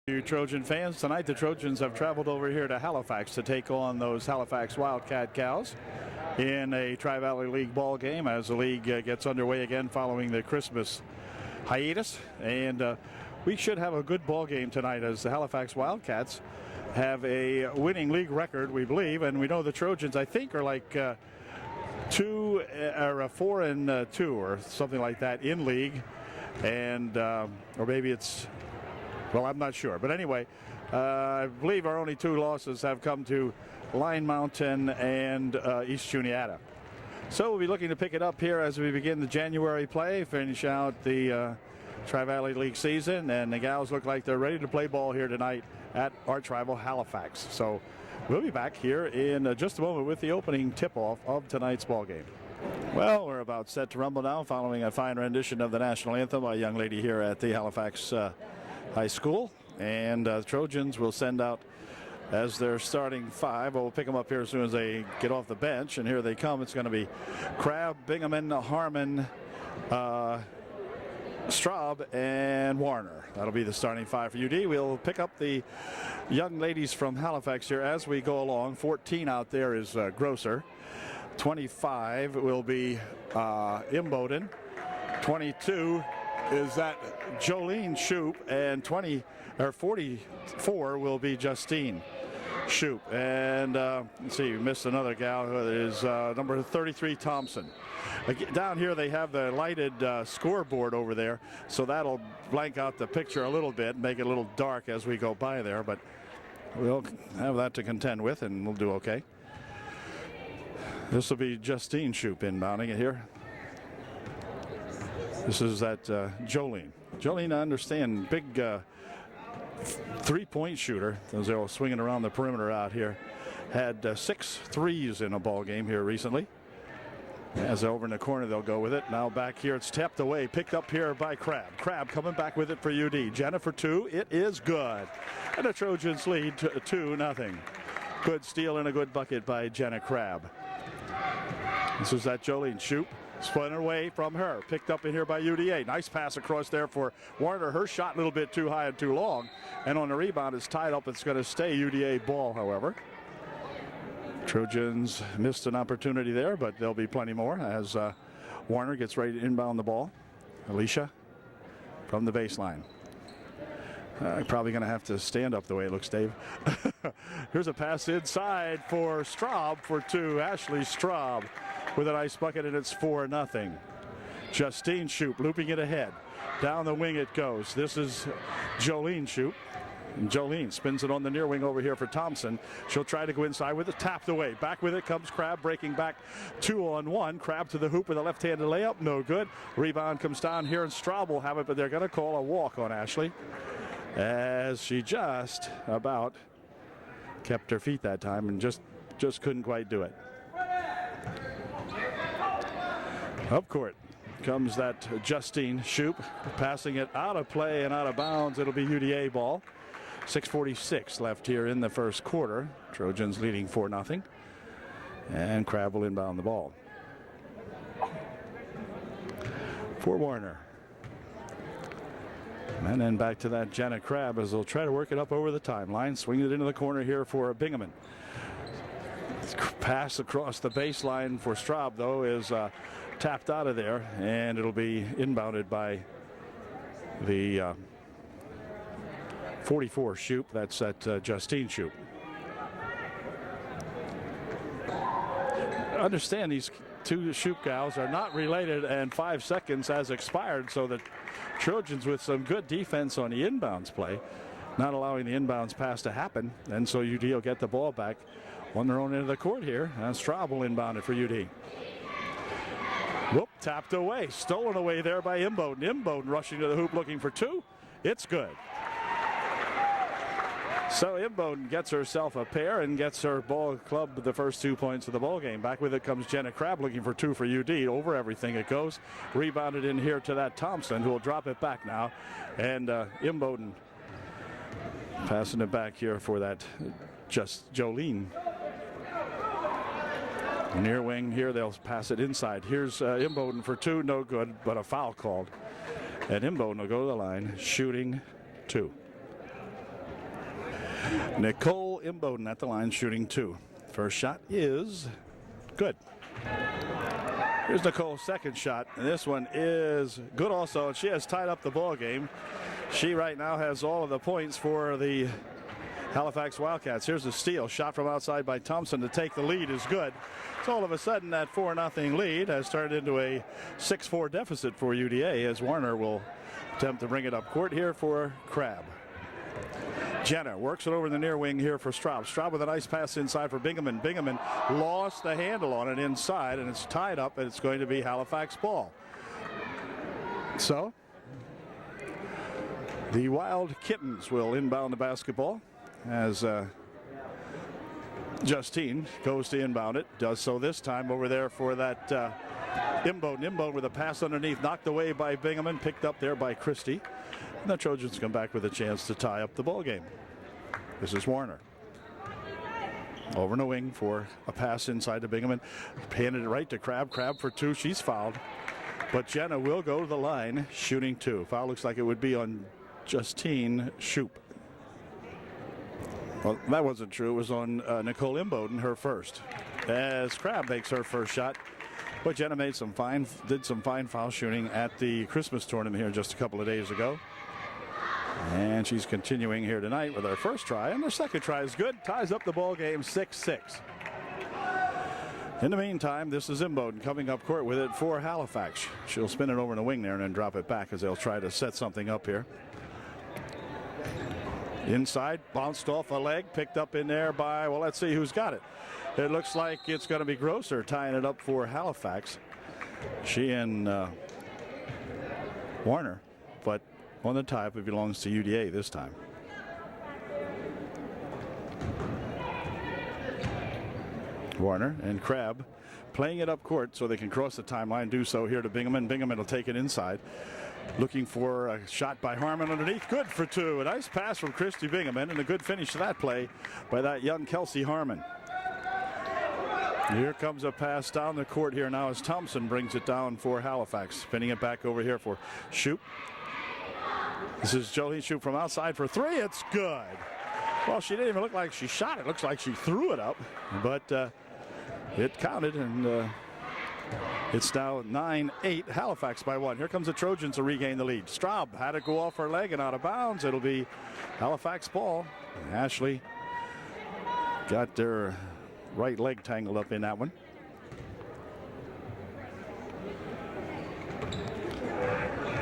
You Trojan fans, tonight the Trojans have traveled over here to Halifax to take on those Halifax Wildcat Cows in a Tri-Valley League ball game as the league gets underway again following the Christmas hiatus. And we should have a good ball game tonight as the Halifax Wildcats have a winning league record, we believe, and we know the Trojans, I think, are like 4-2 or something like that in league, and or maybe it's. Well, I'm not sure. But anyway, I believe our only two losses have come to Line Mountain and East Juniata. So we'll be looking to pick it up here as we begin the January play, finish out the Tri-Valley League season. And the gals look like they're ready to play ball here tonight at arch rival Halifax. So we'll be back here in just a moment with the opening tip-off of tonight's ball game. Well, we're about set to rumble now following a fine rendition of the national anthem by a young lady here at the Halifax High School, and the Trojans will send out as their starting five. We'll pick them up here as soon as they get off the bench, and here they come. It's going to be Crabb, Bingaman, Harmon, Straub, and Warner. That'll be the starting five for UD. We'll pick up the young ladies from Halifax here as we go along. 14 out there is Grosser. 25 will be Imboden. 22 is that Jolene Shoup, and 44 will be Justine Shoup. And let's see, we missed another gal who is number 33, Thompson. Down here they have the lighted scoreboard over there, so that'll blank out the picture a little bit, make it a little dark as we go by there, but we'll have that to contend with, and we'll do okay. This will be Justine Shoup inbounding it here. This is that Jolene. Jolene, I understand, big three-point shooter. Those are all swinging around the perimeter out here. Had 6 threes in a ball game here recently. As over in the corner, they'll go with it. Now back here, it's tapped away. Picked up here by Crabb. Crabb coming back with it for UD. Jenna for 2. It is good. And the Trojans lead 2-0. Good steal and a good bucket by Jenna Crabb. This is that Jolene Shoup. Spun away from her. Picked up in here by UDA. Nice pass across there for Warner. Her shot a little bit too high and too long. And on the rebound, it's tied up. It's going to stay UDA ball, however. Trojans missed an opportunity there, but there'll be plenty more as Warner gets ready to inbound the ball. Alicia from the baseline. Probably going to have to stand up the way it looks, Dave. Here's a pass inside for Straub for 2. Ashley Straub with a nice bucket, and it's 4-0. Justine Shoup looping it ahead. Down the wing it goes. This is Jolene Shoup. And Jolene spins it on the near wing over here for Thompson. She'll try to go inside with it, tapped away. Back with it comes Crabb, breaking back 2-on-1. Crabb to the hoop with a left-handed layup, no good. Rebound comes down here, and Straub will have it, but they're going to call a walk on Ashley, as she just about kept her feet that time and just couldn't quite do it. Up court comes that Justine Shoup, passing it out of play and out of bounds. It'll be UDA ball. 6:46 left here in the first quarter. Trojans leading 4-0. And Crabb will inbound the ball for Warner. And then back to that Jenna Crabb as they'll try to work it up over the timeline. Swing it into the corner here for Bingaman. Pass across the baseline for Straub, though, is tapped out of there, and it'll be inbounded by the 44 Shoup. That's at Justine Shoup. Understand these two Shoup gals are not related, and 5 seconds has expired, so the Trojans with some good defense on the inbounds play, not allowing the inbounds pass to happen, and so UD will get the ball back on their own end of the court here. And Straub will inbound it for UD. Whoop, tapped away, stolen away there by Imboden. Imboden rushing to the hoop looking for 2. It's good. So Imboden gets herself a pair and gets her ball club the first 2 points of the ball game. Back with it comes Jenna Crabb looking for 2 for UD. Over everything it goes. Rebounded in here to that Thompson, who will drop it back now. And Imboden passing it back here for that just Jolene. Near wing here, they'll pass it inside. Here's Imboden for 2, no good, but a foul called. And Imboden will go to the line, shooting 2. Nicole Imboden at the line shooting 2. First shot is good. Here's Nicole's second shot, and this one is good also. She has tied up the ball game. She right now has all of the points for the Halifax Wildcats. Here's a steal. Shot from outside by Thompson to take the lead is good. So all of a sudden that 4-0 lead has turned into a 6-4 deficit for UDA as Warner will attempt to bring it up court here for Crabb. Jenna works it over the near wing here for Straub. Straub with a nice pass inside for Bingaman. Bingaman lost the handle on it inside, and it's tied up, and it's going to be Halifax ball. So the Wild Kittens will inbound the basketball as Justine goes to inbound it. Does so this time over there for that Imboden. Imboden with a pass underneath, knocked away by Bingaman, picked up there by Christie. And the Trojans come back with a chance to tie up the ball game. This is Warner. Over in the wing for a pass inside to Bingaman. Handed it right to Crabb. Crabb for 2. She's fouled. But Jenna will go to the line shooting 2. Foul looks like it would be on Justine Shoup. Well, that wasn't true. It was on Nicole Imboden, her first. As Crabb makes her first shot. But Jenna did some fine foul shooting at the Christmas tournament here just a couple of days ago. And she's continuing here tonight with her first try, and her second try is good. Ties up the ball game 6-6. In the meantime, this is Imboden coming up court with it for Halifax. She'll spin it over in the wing there and then drop it back as they'll try to set something up here. Inside, bounced off a leg, picked up in there by, well, let's see who's got it. It looks like it's going to be Grosser tying it up for Halifax. She and Warner, but on the tie up, it belongs to UDA this time. Warner and Crabb playing it up court so they can cross the timeline. Do so here to Bingaman. Bingaman will take it inside. Looking for a shot by Harmon underneath. Good for 2. A nice pass from Christy Bingaman and a good finish to that play by that young Kelsey Harmon. Here comes a pass down the court here now as Thompson brings it down for Halifax. Spinning it back over here for Shoup. This is Jolene Shoup from outside for 3. It's good. Well, she didn't even look like she shot it. Looks like she threw it up, but it counted, and it's now 9-8, Halifax by 1. Here comes the Trojans to regain the lead. Straub had to go off her leg and out of bounds. It'll be Halifax ball. Ashley got their right leg tangled up in that one.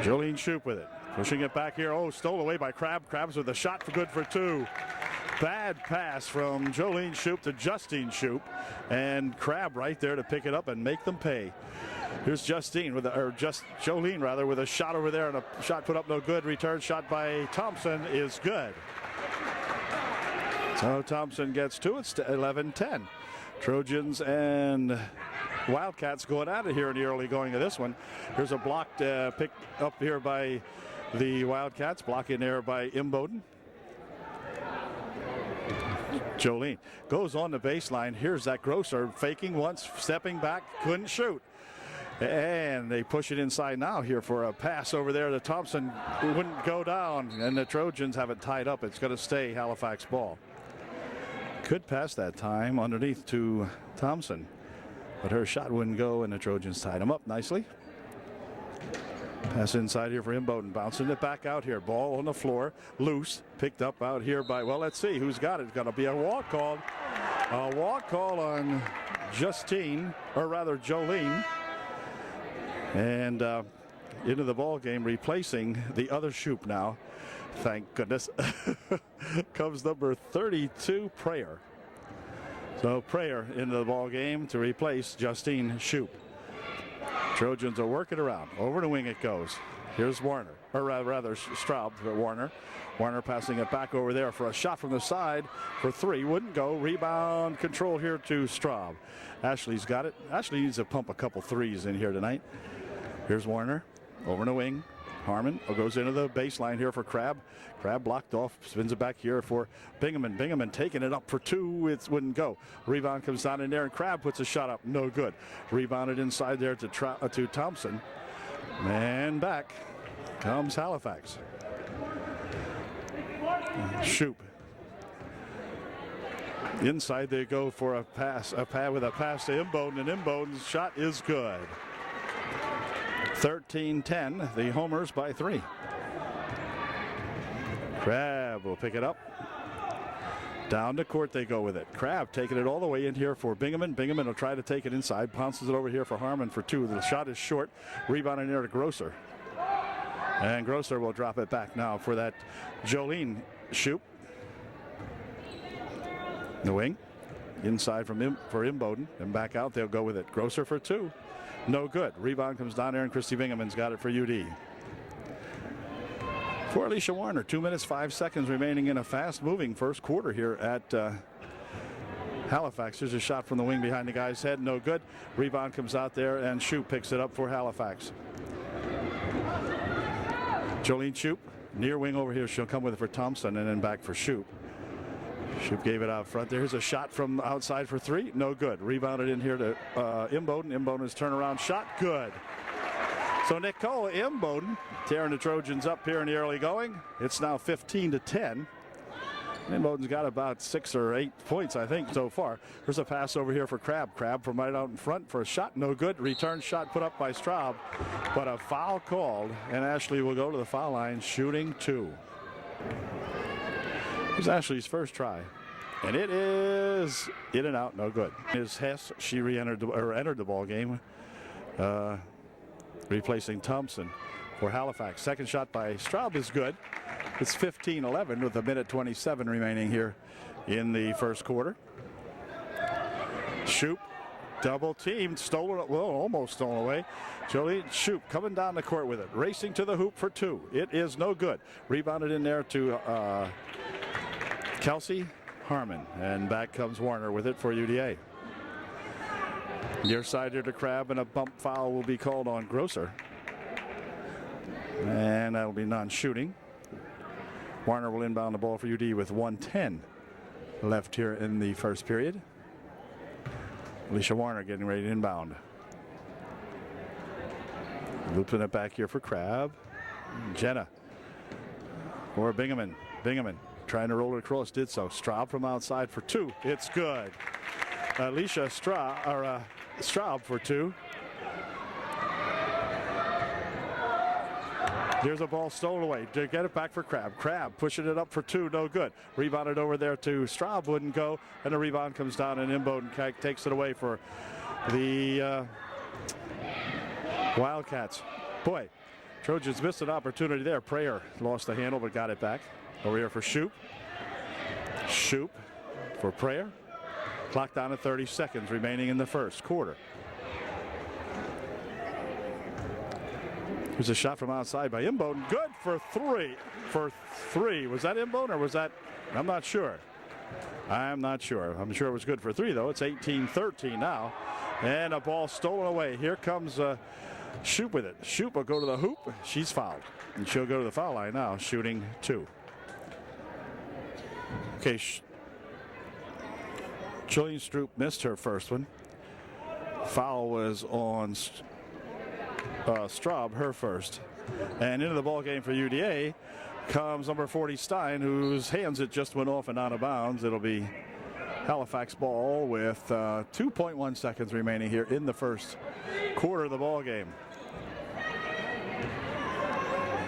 Jolene Shoup with it. Pushing it back here. Oh, stole away by Crabb. Crabb's with a shot for good for 2. Bad pass from Jolene Shoup to Justine Shoup, and Crabb right there to pick it up and make them pay. Here's Jolene with a shot over there, and a shot put up no good. Return shot by Thompson is good. So Thompson gets 2. It's 11-10. Trojans and Wildcats going at it here in the early going of this one. Here's a blocked pick up here by the Wildcats. Blocking there by Imboden. Jolene goes on the baseline. Here's that Grosser faking once, stepping back, couldn't shoot. And they push it inside now here for a pass over there to Thompson. Wouldn't go down, and the Trojans have it tied up. It's going to stay Halifax ball. Could pass that time underneath to Thompson, but her shot wouldn't go, and the Trojans tied him up nicely. Pass inside here for Imboden, bouncing it back out here. Ball on the floor, loose, picked up out here by, well, let's see who's got it. It's going to be a walk called. A walk call on Justine, or rather Jolene. And into the ball game, replacing the other Shoup now. Thank goodness. Comes number 32, Prayer. So Prayer into the ball game to replace Justine Shoup. Trojans are working around. Over the wing it goes. Here's Warner, or rather Straub for Warner. Warner passing it back over there for a shot from the side for 3. Wouldn't go. Rebound control here to Straub. Ashley's got it. Ashley needs to pump a couple threes in here tonight. Here's Warner over in the wing. Harmon goes into the baseline here for Crabb. Crabb blocked off, spins it back here for Bingaman. Bingaman taking it up for 2. It wouldn't go. Rebound comes down in there, and Crabb puts a shot up. No good. Rebounded inside there to Thompson. And back comes Halifax. Shoup Inside they go for a pass with a pass to Imboden, and Imboden's shot is good. 13-10, the Homers by 3. Crabb will pick it up. Down to court they go with it. Crabb taking it all the way in here for Bingaman. Bingaman will try to take it inside. Pounces it over here for Harmon for 2. The shot is short. Rebound in there to Grosser. And Grosser will drop it back now for that Jolene shoot. The wing. Inside for Imboden. And back out. They'll go with it. Grosser for 2. No good. Rebound comes down there, and Christy Bingaman's got it for UD. For Alicia Warner, 2 minutes, 5 seconds remaining in a fast-moving first quarter here at Halifax. There's a shot from the wing behind the guy's head. No good. Rebound comes out there, and Shoup picks it up for Halifax. Jolene Shoup, near wing over here. She'll come with it for Thompson, and then back for Shoup. Shoup gave it out front. There's a shot from outside for 3. No good. Rebounded in here to Imboden. Imboden's turnaround shot. Good. So Nicole Imboden tearing the Trojans up here in the early going. It's now 15-10. Imboden's got about 6 or 8 points, I think, so far. There's a pass over here for Crabb. Crabb from right out in front for a shot. No good. Return shot put up by Straub. But a foul called, and Ashley will go to the foul line shooting 2. Here's Ashley's first try. And it is in and out. No good. Is Hess. She entered the ball game. Replacing Thompson for Halifax. Second shot by Straub is good. It's 15-11 with 1:27 remaining here in the first quarter. Shoup double teamed, stolen, well, almost stolen away. Jolene Shoup coming down the court with it, racing to the hoop for 2. It is no good. Rebounded in there to Kelsey Harmon, and back comes Warner with it for UDA. Near side here to Crabb, and a bump foul will be called on Grosser. And that'll be non-shooting. Warner will inbound the ball for UD with 1:10 left here in the first period. Alicia Warner getting ready to inbound. Looping it back here for Crabb. Jenna or Bingaman. Bingaman trying to roll it across, did so. Straub from outside for 2. It's good. Alicia Straub for 2. There's a ball stolen away. To get it back for Crabb. Crabb pushing it up for 2. No good. Rebounded over there to Straub. Wouldn't go. And the rebound comes down, and Imboden takes it away for the Wildcats. Boy, Trojans missed an opportunity there. Prayer lost the handle but got it back. Over here for Shoup. Shoup for Prayer. Clock down to 30 seconds remaining in the first quarter. There's a shot from outside by Imboden. Good for 3. For 3. Was that Imboden or was that? I'm not sure. I'm not sure. I'm sure it was good for 3, though. It's 18-13 now. And a ball stolen away. Here comes Shoup with it. Shoup will go to the hoop. She's fouled. And she'll go to the foul line now, shooting 2. Okay. Jillian Stroop missed her first one. Foul was on Straub, her first. And into the ball game for UDA comes number 40 Stein, whose hands it just went off and out of bounds. It'll be Halifax ball with 2.1 seconds remaining here in the first quarter of the ball game.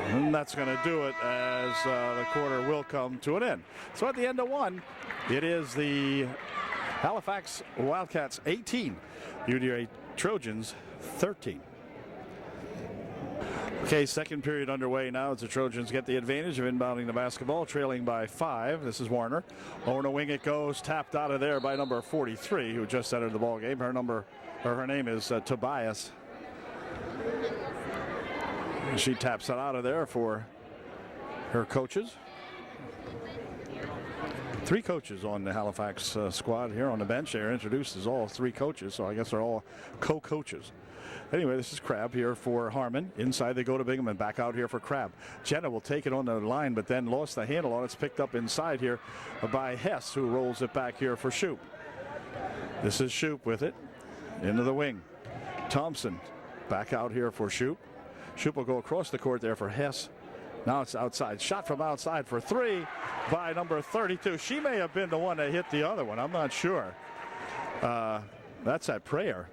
And that's going to do it as the quarter will come to an end. So at the end of 1, it is the Halifax Wildcats 18, UDA Trojans 13. Okay, second period underway now as the Trojans get the advantage of inbounding the basketball, trailing by 5. This is Warner. Over the wing it goes, tapped out of there by number 43, who just entered the ball game. Her name is Tobias. She taps it out of there for her coaches. 3 coaches on the Halifax squad here on the bench. They're introduced as all 3 coaches, so I guess they're all co-coaches. Anyway, this is Crabb here for Harmon. Inside they go to Bingaman. Back out here for Crabb. Jenna will take it on the line, but then lost the handle on it. It's picked up inside here by Hess, who rolls it back here for Shoup. This is Shoup with it. Into the wing. Thompson back out here for Shoup. Shoup will go across the court there for Hess. Now it's outside. Shot from outside for three by number 32. She may have been the one that hit the other one. I'm not sure. That's at Prayer.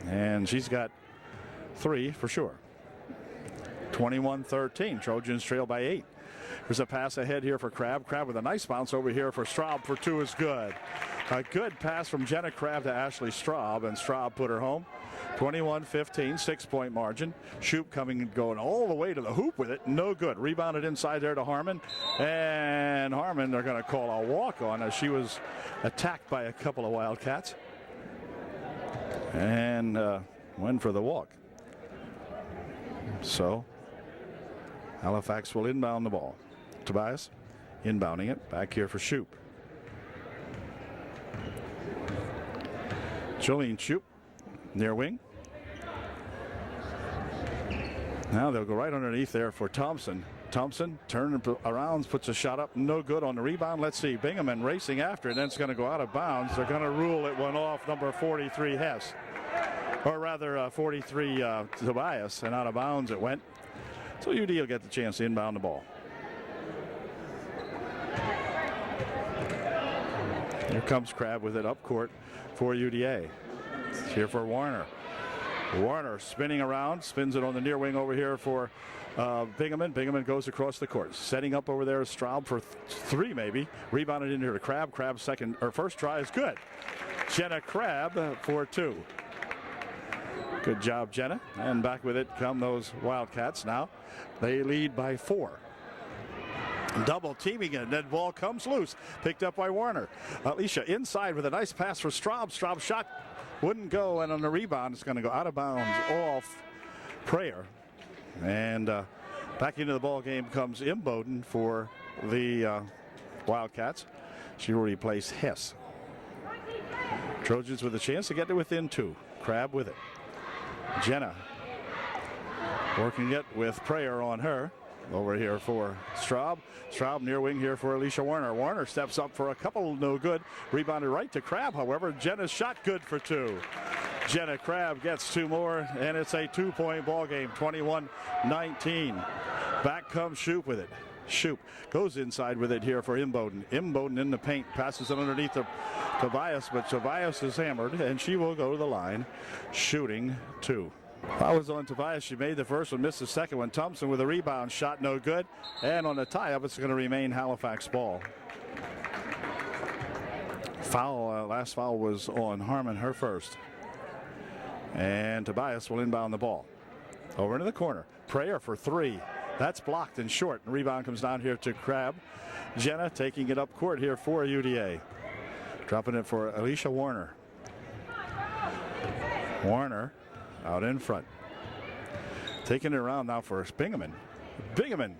And she's got three for sure. 21-13. Trojans trail by 8. There's a pass ahead here for Crabb. Crabb with a nice bounce over here for Straub for 2 is good. A good pass from Jenna Crabb to Ashley Straub, and Straub put her home. 21-15, 6-point margin. Shoop coming and going all the way to the hoop with it. No good. Rebounded inside there to Harmon. And Harmon, they're going to call a walk-on as she was attacked by a couple of Wildcats. And went for the walk. So Halifax will inbound the ball. Tobias inbounding it. Back here for Shoop. Jolene Shoop, near wing. Now they'll go right underneath there for Thompson. Thompson turning around, puts a shot up, no good on the rebound. Let's see, Bingaman racing after it, then it's going to go out of bounds. They're going to rule it went off number 43 Hess, or rather 43 Tobias, and out of bounds it went. So UD will get the chance to inbound the ball. Here comes Crabb with it up court for UDA. It's here for Warner. Warner spinning around, spins it on the near wing over here for Bingaman. Bingaman goes across the court. Setting up over there is Straub for 3 maybe. Rebounded in here to Crabb. Crabb's second or first try is good. Jenna Crabb for 2. Good job, Jenna. And back with it come those Wildcats now. They lead by 4. Double teaming it. That ball comes loose. Picked up by Warner. Alicia inside with a nice pass for Straub. Straub shot wouldn't go, and on the rebound it's going to go out of bounds off Prayer. And back into the ball game comes Imboden for the Wildcats. She will replace Hess. Trojans with a chance to get to within 2. Crabb with it. Jenna working it with Prayer on her. Over here for Straub. Straub near wing here for Alicia Warner. Warner steps up for a couple, no good. Rebounded right to Crabb, however. Jenna's shot good for 2. Jenna Crabb gets 2 more, and it's a 2-point ball game, 21-19. Back comes Shoop with it. Shoop goes inside with it here for Imboden. Imboden in the paint, passes it underneath to Tobias, but Tobias is hammered, and she will go to the line, shooting 2. Foul was on Tobias. She made the first one, missed the second one. Thompson with a rebound, shot no good. And on the tie-up, it's going to remain Halifax ball. Foul, last foul was on Harmon, her first. And Tobias will inbound the ball. Over into the corner. Prayer for 3. That's blocked and short. And rebound comes down here to Crabb. Jenna taking it up court here for UDA. Dropping it for Alicia Warner. Warner out in front. Taking it around now for Bingaman. Bingaman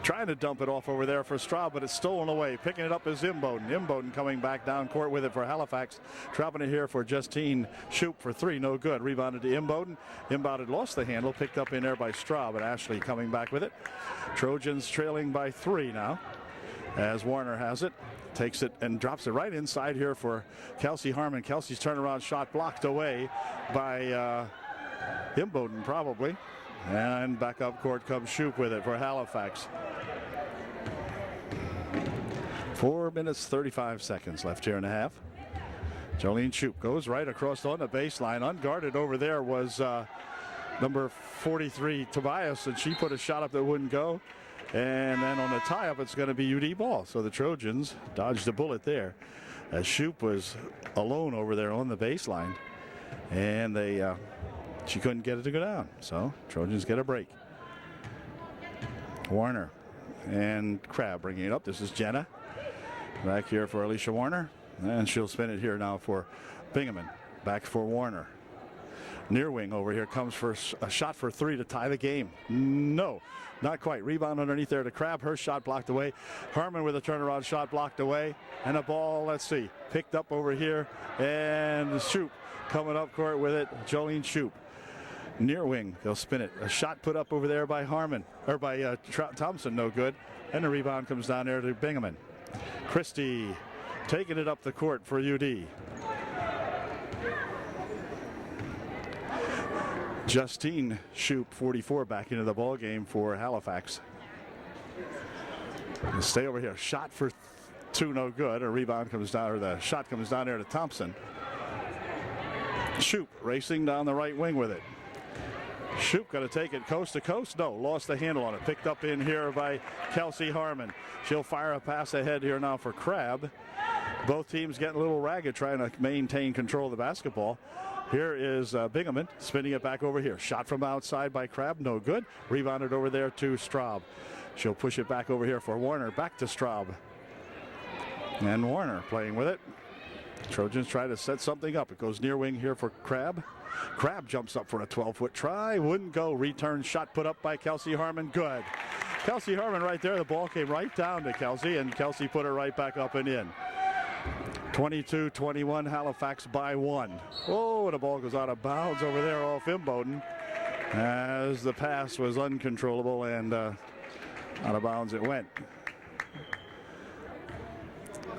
trying to dump it off over there for Straub, but it's stolen away. Picking it up is Imboden. Imboden coming back down court with it for Halifax. Dropping it here for Justine Shoop for 3. No good. Rebounded to Imboden. Imboden lost the handle. Picked up in there by Straub, and Ashley coming back with it. Trojans trailing by 3 now as Warner has it. Takes it and drops it right inside here for Kelsey Harmon. Kelsey's turnaround shot blocked away by Imboden probably. And back up court comes Shoop with it for Halifax. 4 minutes 35 seconds left here in the half. Jolene Shoop goes right across on the baseline. Unguarded over there was number 43 Tobias, and she put a shot up that wouldn't go. And then on the tie-up, it's going to be UD ball. So the Trojans dodged a bullet there as Shoop was alone over there on the baseline. And she couldn't get it to go down. So Trojans get a break. Warner and Crabb bringing it up. This is Jenna. Back here for Alicia Warner. And she'll spin it here now for Bingaman. Back for Warner. Near wing over here comes for a shot for 3 to tie the game. No, not quite. Rebound underneath there to Crabb. Her shot blocked away. Harmon with a turnaround shot blocked away. And a ball, let's see, picked up over here. And Shoop coming up court with it. Jolene Shoop. Near wing, they'll spin it. A shot put up over there by Harmon, or by Thompson, no good. And the rebound comes down there to Bingaman. Christie taking it up the court for UD. Justine Shoop, 44, back into the ball game for Halifax. Stay over here. Shot for 2, no good. A rebound comes down, or the shot comes down there to Thompson. Shoop racing down the right wing with it. Shoop going to take it coast to coast. No, lost the handle on it. Picked up in here by Kelsey Harmon. She'll fire a pass ahead here now for Crabb. Both teams getting a little ragged trying to maintain control of the basketball. Here is Bingaman spinning it back over here. Shot from outside by Crabb, no good. Rebounded over there to Straub. She'll push it back over here for Warner. Back to Straub. And Warner playing with it. Trojans try to set something up. It goes near wing here for Crabb. Crabb jumps up for a 12-foot try. Wouldn't go. Return shot put up by Kelsey Harmon. Good. Kelsey Harmon right there. The ball came right down to Kelsey, and Kelsey put it right back up and in. 22-21, Halifax by 1. Oh, the ball goes out of bounds over there off Imboden as the pass was uncontrollable, and out of bounds it went.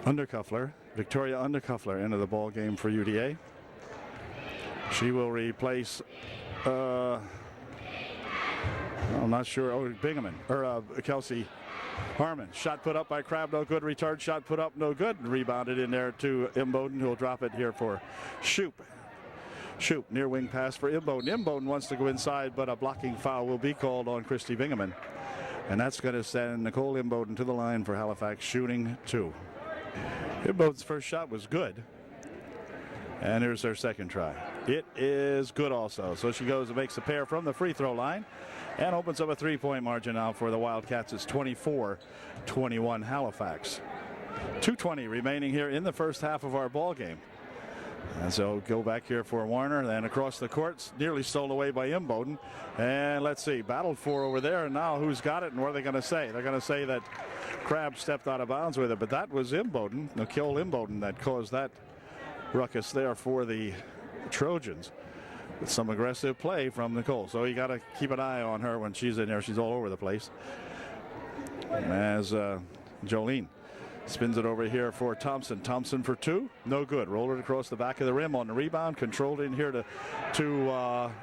Undercuffler, Victoria Undercuffler into the ball game for UDA. She will replace, I'm not sure, Bingaman, or Kelsey Harmon. Shot put up by Crabb, no good. Return shot put up, no good. Rebounded in there to Imboden, who will drop it here for Shoop. Shoop, near wing pass for Imboden. Imboden wants to go inside, but a blocking foul will be called on Christy Bingaman. And that's going to send Nicole Imboden to the line for Halifax, shooting 2. Imboden's first shot was good. And here's her second try. It is good also. So she goes and makes a pair from the free throw line and opens up a 3-point margin now for the Wildcats. It's 24-21 Halifax. 2:20 remaining here in the first half of our ball game. And so go back here for Warner, then across the courts, nearly stole away by Imboden. And let's see, battled for over there, and now who's got it and what are they going to say? They're going to say that Crabb stepped out of bounds with it, but that was Imboden, Nicole Imboden, that caused that ruckus there for the Trojans, with some aggressive play from Nicole. So you got to keep an eye on her when she's in there. She's all over the place. As Jolene spins it over here for Thompson. Thompson for 2, no good. Rolled it across the back of the rim on the rebound. Controlled in here to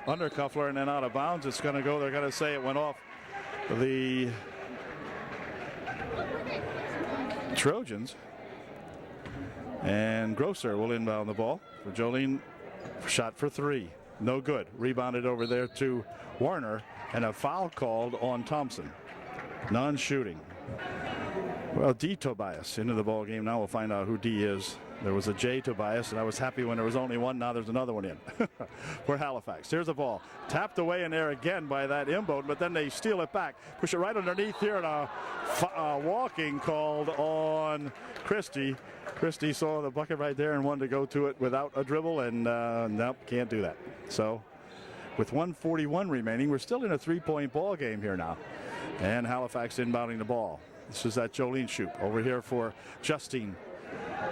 Undercuffler, and then out of bounds. It's going to go. They're going to say it went off the Trojans. And Grosser will inbound the ball for Jolene. Shot for 3, no good. Rebounded over there to Warner, and a foul called on Thompson. Non-shooting. Well, D. Tobias into the ball game. Now we'll find out who D is. There was a J. Tobias, and I was happy when there was only one. Now there's another one in for Halifax. Here's the ball. Tapped away in there again by that Imboden, but then they steal it back. Push it right underneath here, and a walking called on Christie. Christie saw the bucket right there and wanted to go to it without a dribble, and nope, can't do that. So with 1:41 remaining, we're still in a 3-point ball game here now. And Halifax inbounding the ball. This is that Jolene Shoop over here for Justine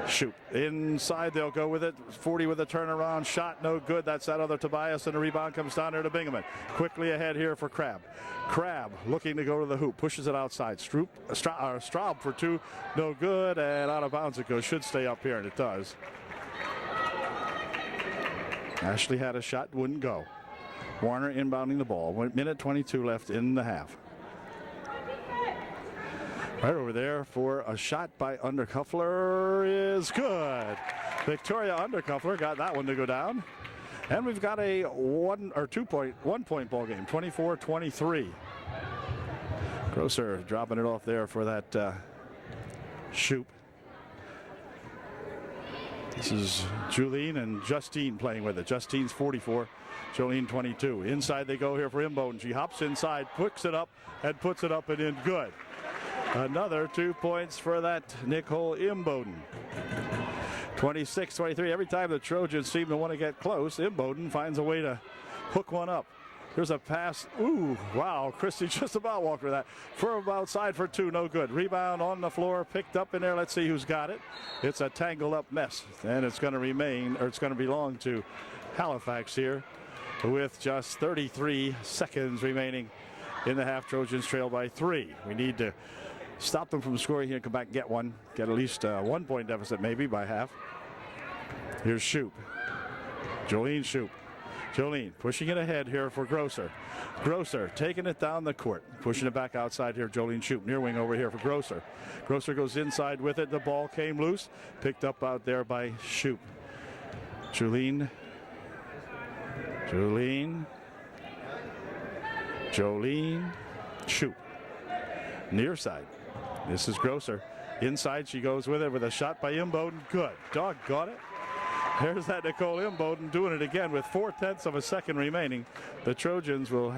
Shoop. Inside they'll go with it. 40 with a turnaround shot, no good. That's that other Tobias, and the rebound comes down there to Bingaman. Quickly ahead here for Crabb. Crabb looking to go to the hoop, pushes it outside. Straub for 2, no good, and out of bounds it goes. Should stay up here, and it does. Ashley had a shot, wouldn't go. Warner inbounding the ball. 1:22 left in the half. Right over there for a shot by Undercuffler is good. Victoria Undercuffler got that one to go down. And we've got a 1-point ball game, 24-23. Grosser dropping it off there for that Shoop. This is Julene and Justine playing with it. Justine's 44, Jolene 22. Inside they go here for Imboden. She hops inside, puts it up, and puts it up and in. Good. Another 2 points for that Nicole Imboden. 26-23. Every time the Trojans seem to want to get close, Imboden finds a way to hook one up. Here's a pass. Ooh, wow. Christie just about walked with that. From outside for 2, no good. Rebound on the floor, picked up in there. Let's see who's got it. It's a tangled up mess, and it's going to remain, or it's going to belong to Halifax here with just 33 seconds remaining in the half. Trojans trail by 3. We need to stop them from scoring here, come back and get one. Get at least a 1-point deficit maybe by half. Here's Shoop. Jolene Shoop. Jolene pushing it ahead here for Grosser. Grosser taking it down the court. Pushing it back outside here. Jolene Shoup. Near wing over here for Grosser. Grosser goes inside with it. The ball came loose. Picked up out there by Shoup. Jolene. Shoup. Near side. This is Grosser. Inside she goes with it with a shot by Imboden. Good. Doggone it. There's that Nicole Imboden doing it again with 4/10 of a second remaining. The Trojans will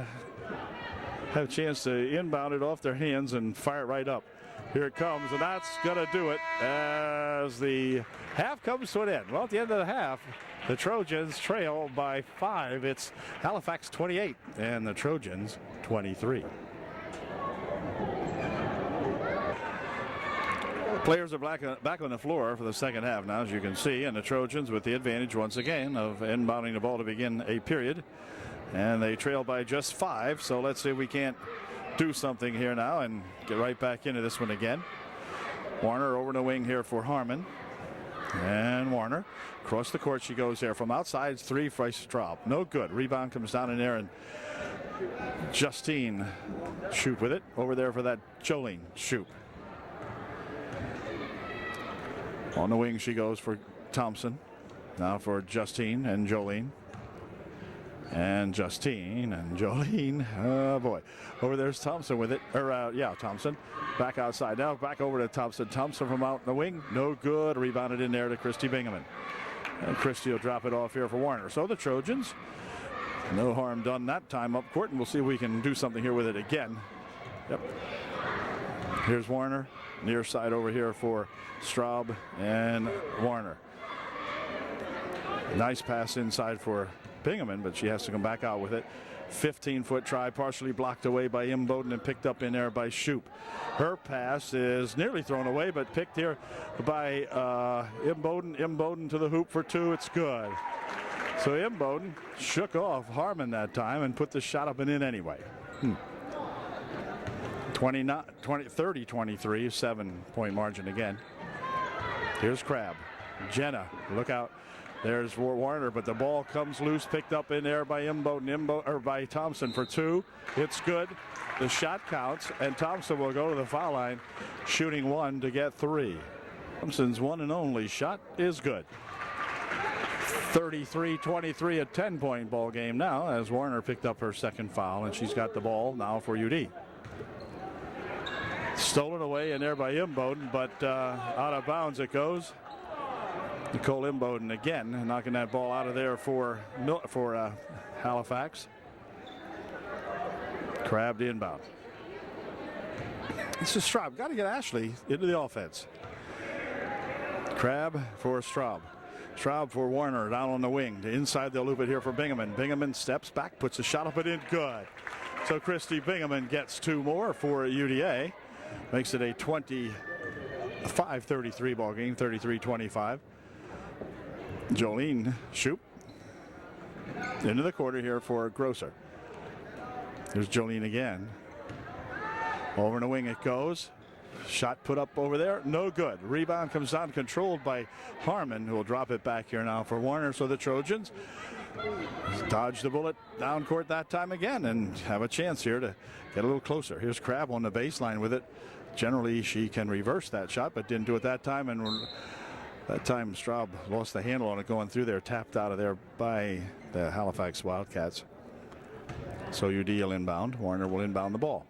have a chance to inbound it off their hands and fire it right up. Here it comes, and that's going to do it as the half comes to an end. Well, at the end of the half, the Trojans trail by 5. It's Halifax 28 and the Trojans 23. Players are back on the floor for the second half now, as you can see, and the Trojans with the advantage once again of inbounding the ball to begin a period. And they trail by just 5, so let's see if we can't do something here now and get right back into this one again. Warner over the wing here for Harmon. And Warner across the court she goes there from outside. 3 for Straub. No good. Rebound comes down in there, and Justine Shoup with it over there for that Jolene Shoup. On the wing she goes for Thompson. Now for Justine and Jolene. And Justine and Jolene. Oh boy. Over there's Thompson with it. Thompson. Back outside now. Back over to Thompson. Thompson from out in the wing. No good. Rebounded in there to Christy Bingaman. And Christy will drop it off here for Warner. So the Trojans, no harm done that time up court. And we'll see if we can do something here with it again. Yep. Here's Warner. Near side over here for Straub and Warner. Nice pass inside for Bingaman, but she has to come back out with it. 15-foot try, partially blocked away by Imboden and picked up in there by Shoup. Her pass is nearly thrown away, but picked here by Imboden. Imboden to the hoop for 2. It's good. So Imboden shook off Harmon that time and put the shot up and in anyway. 30-23, 7-point margin again. Here's Crabb. Jenna, look out. There's Warner, but the ball comes loose, picked up in there by by Thompson for 2. It's good. The shot counts, and Thompson will go to the foul line, shooting 1 to get 3. Thompson's one and only shot is good. 33-23, a 10-point ball game now, as Warner picked up her second foul, and she's got the ball now for UD. Stolen away in there by Imboden, but out of bounds it goes. Nicole Imboden again knocking that ball out of there for Halifax. Crabbed inbound. This is Straub. Got to get Ashley into the offense. Crabb for Straub. Straub for Warner down on the wing. Inside they'll loop it here for Bingaman. Bingaman steps back, puts a shot up and in. Good. So Christy Bingaman gets 2 more for UDA. Makes it a 25-33 ball game, 33-25. Jolene Shoup into the quarter here for Grosser. There's Jolene again. Over in the wing it goes. Shot put up over there. No good. Rebound comes down, controlled by Harmon, who will drop it back here now for Warner. So the Trojans dodge the bullet down court that time again and have a chance here to get a little closer. Here's Crabb on the baseline with it. Generally, she can reverse that shot, but didn't do it that time. And that time, Straub lost the handle on it going through there, tapped out of there by the Halifax Wildcats. So UD will inbound. Warner will inbound the ball.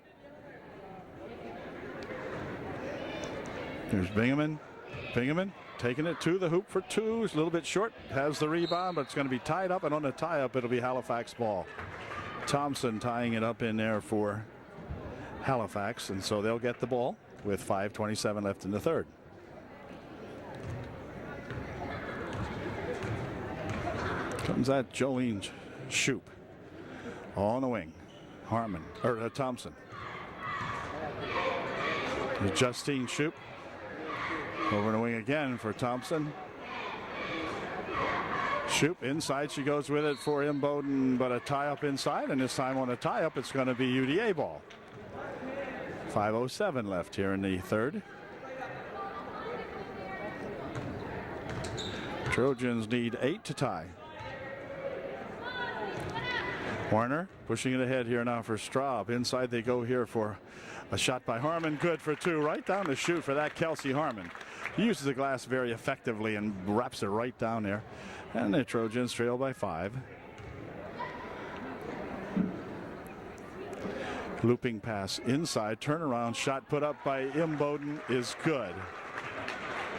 Here's Bingaman. Bingaman taking it to the hoop for 2. It's a little bit short. Has the rebound, but it's going to be tied up. And on the tie-up, it'll be Halifax ball. Thompson tying it up in there for Halifax. And so they'll get the ball with 5:27 left in the third. Comes that Jolene Shoup on the wing. Thompson. Justine Shoup over the wing again for Thompson. Shoup inside, she goes with it for Imboden, but a tie up inside, and this time on a tie up it's going to be UDA ball. 5:07 left here in the third. Trojans need 8 to tie. Warner pushing it ahead here now for Straub. Inside they go here for a shot by Harmon. Good for two. Right down the chute for that Kelsey Harmon. He uses the glass very effectively and wraps it right down there. And the Trojans trail by 5. Looping pass inside. Turnaround shot put up by Imboden is good.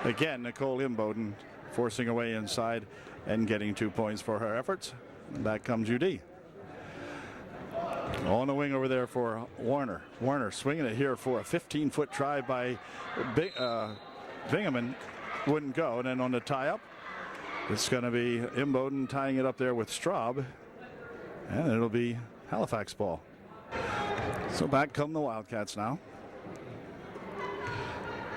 Again, Nicole Imboden forcing away inside and getting 2 points for her efforts. Back comes UD. On the wing over there for Warner. Warner swinging it here for a 15-foot try by Bingaman. Wouldn't go. And then on the tie-up, it's going to be Imboden tying it up there with Straub. And it'll be Halifax ball. So back come the Wildcats now.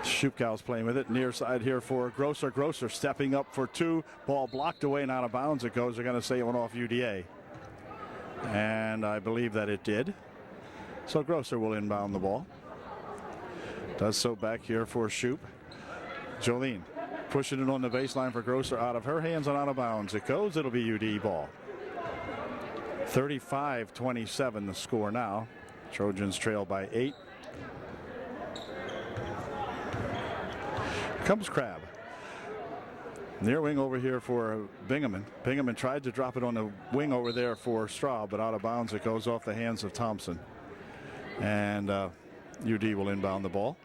Schupkow's playing with it. Near side here for Grosser. Grosser stepping up for 2. Ball blocked away and out of bounds it goes. They're going to say it went off UDA. And I believe that it did. So Grosser will inbound the ball. Does so back here for Schup. Jolene pushing it on the baseline for Grosser. Out of her hands and out of bounds it goes. It'll be UD ball. 35-27 the score now. Trojans trail by 8. Comes Crabb. Near wing over here for Bingaman. Bingaman tried to drop it on the wing over there for Straub, but out of bounds it goes off the hands of Thompson. And UD will inbound the ball.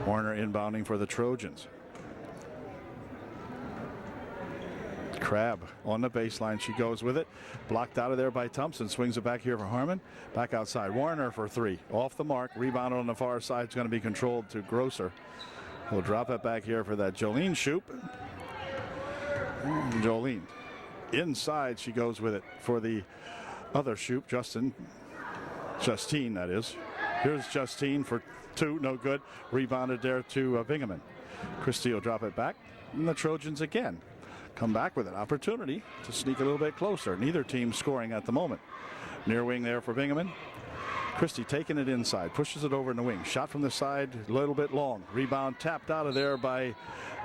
Warner inbounding for the Trojans. Crabb on the baseline. She goes with it. Blocked out of there by Thompson. Swings it back here for Harmon. Back outside. Warner for 3. Off the mark. Rebound on the far side. It's going to be controlled to Grosser. We'll drop it back here for that Jolene Schup. Jolene inside. She goes with it for the other Schup. Justine, that is. Here's Justine for 2. No good. Rebounded there to Bingaman. Christie will drop it back. And the Trojans again come back with an opportunity to sneak a little bit closer. Neither team scoring at the moment. Near wing there for Bingaman. Christie taking it inside, pushes it over in the wing. Shot from the side, a little bit long. Rebound tapped out of there by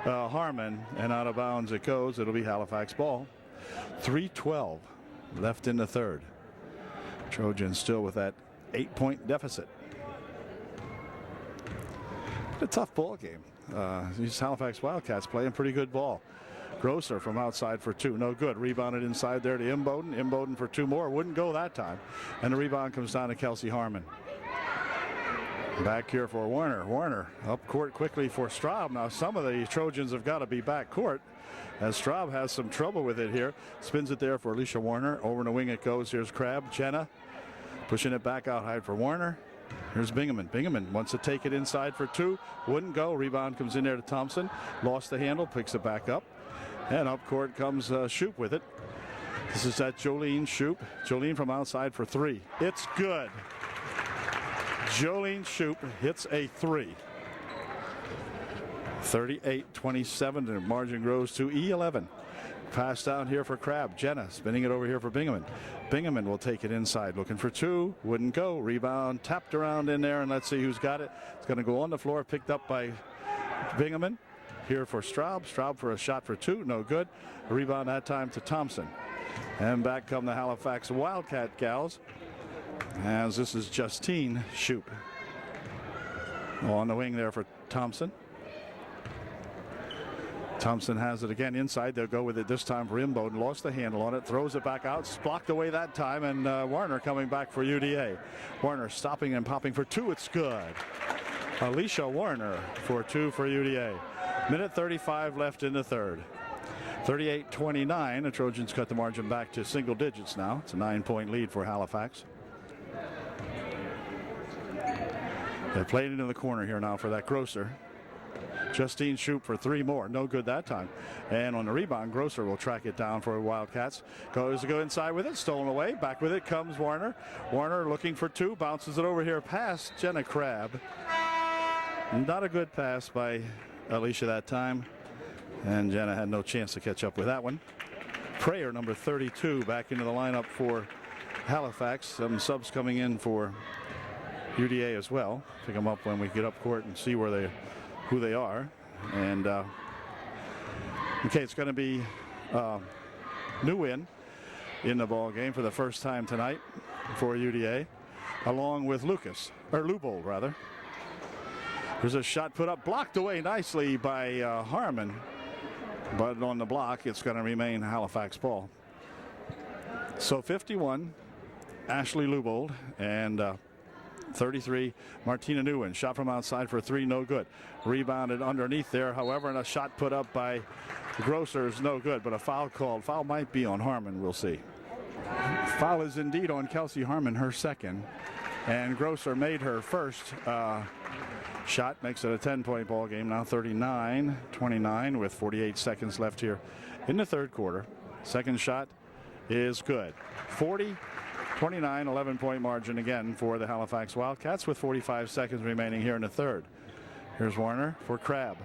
Harmon, and out of bounds it goes. It'll be Halifax ball. 3:12 left in the third. Trojans still with that 8-point deficit. A tough ball game. These Halifax Wildcats playing pretty good ball. Grosser from outside for 2. No good. Rebounded inside there to Imboden. Imboden for 2 more. Wouldn't go that time. And the rebound comes down to Kelsey Harmon. Back here for Warner. Warner up court quickly for Straub. Now some of the Trojans have got to be back court as Straub has some trouble with it here. Spins it there for Alicia Warner. Over in the wing it goes. Here's Crabb. Jenna pushing it back out high for Warner. Here's Bingaman. Bingaman wants to take it inside for 2. Wouldn't go. Rebound comes in there to Thompson. Lost the handle. Picks it back up. And up court comes Schup with it. This is that Jolene Schup. Jolene from outside for 3. It's good. Jolene Schup hits a 3. 38-27. The margin grows to E11. Pass down here for Crabb. Jenna spinning it over here for Bingaman. Bingaman will take it inside. Looking for 2. Wouldn't go. Rebound tapped around in there. And let's see who's got it. It's going to go on the floor. Picked up by Bingaman. Here for Straub. Straub for a shot for 2. No good. A rebound that time to Thompson. And back come the Halifax Wildcat gals. As this is Justine Schup. On the wing there for Thompson. Thompson has it again inside. They'll go with it this time for Imboden. Lost the handle on it. Throws it back out. It's blocked away that time. And Warner coming back for UDA. Warner stopping and popping for 2. It's good. Alicia Warner for 2 for UDA. Minute 35 left in the third. 38-29. The Trojans cut the margin back to single digits now. It's a 9-point lead for Halifax. They played into the corner here now for that Grosser. Justine Schup for 3 more. No good that time. And on the rebound, Grosser will track it down for Wildcats. Goes to go inside with it. Stolen away. Back with it comes Warner. Warner looking for 2. Bounces it over here past Jenna Crabb. Not a good pass by Alicia that time. And Jenna had no chance to catch up with that one. Prayer, number 32, back into the lineup for Halifax. Some subs coming in for UDA as well. Pick them up when we get up court and see who they are. And okay, it's going to be new in in the ball game for the first time tonight for UDA, along with Lubold rather. There's a shot put up, blocked away nicely by Harmon, but on the block it's going to remain Halifax ball. So 51, Ashley Lubold, and 33, Martina Nguyen. Shot from outside for three, no good. Rebounded underneath there, however, and a shot put up by Grosser is no good, but a foul called. Foul might be on Harmon, we'll see. Foul is indeed on Kelsey Harmon, her second, and Grosser made her first shot. Makes it a 10-point ball game now, 39-29 with 48 seconds left here in the third quarter. Second shot is good. 40-29, 11-point margin again for the Halifax Wildcats with 45 seconds remaining here in the third. Here's Warner for Crabb.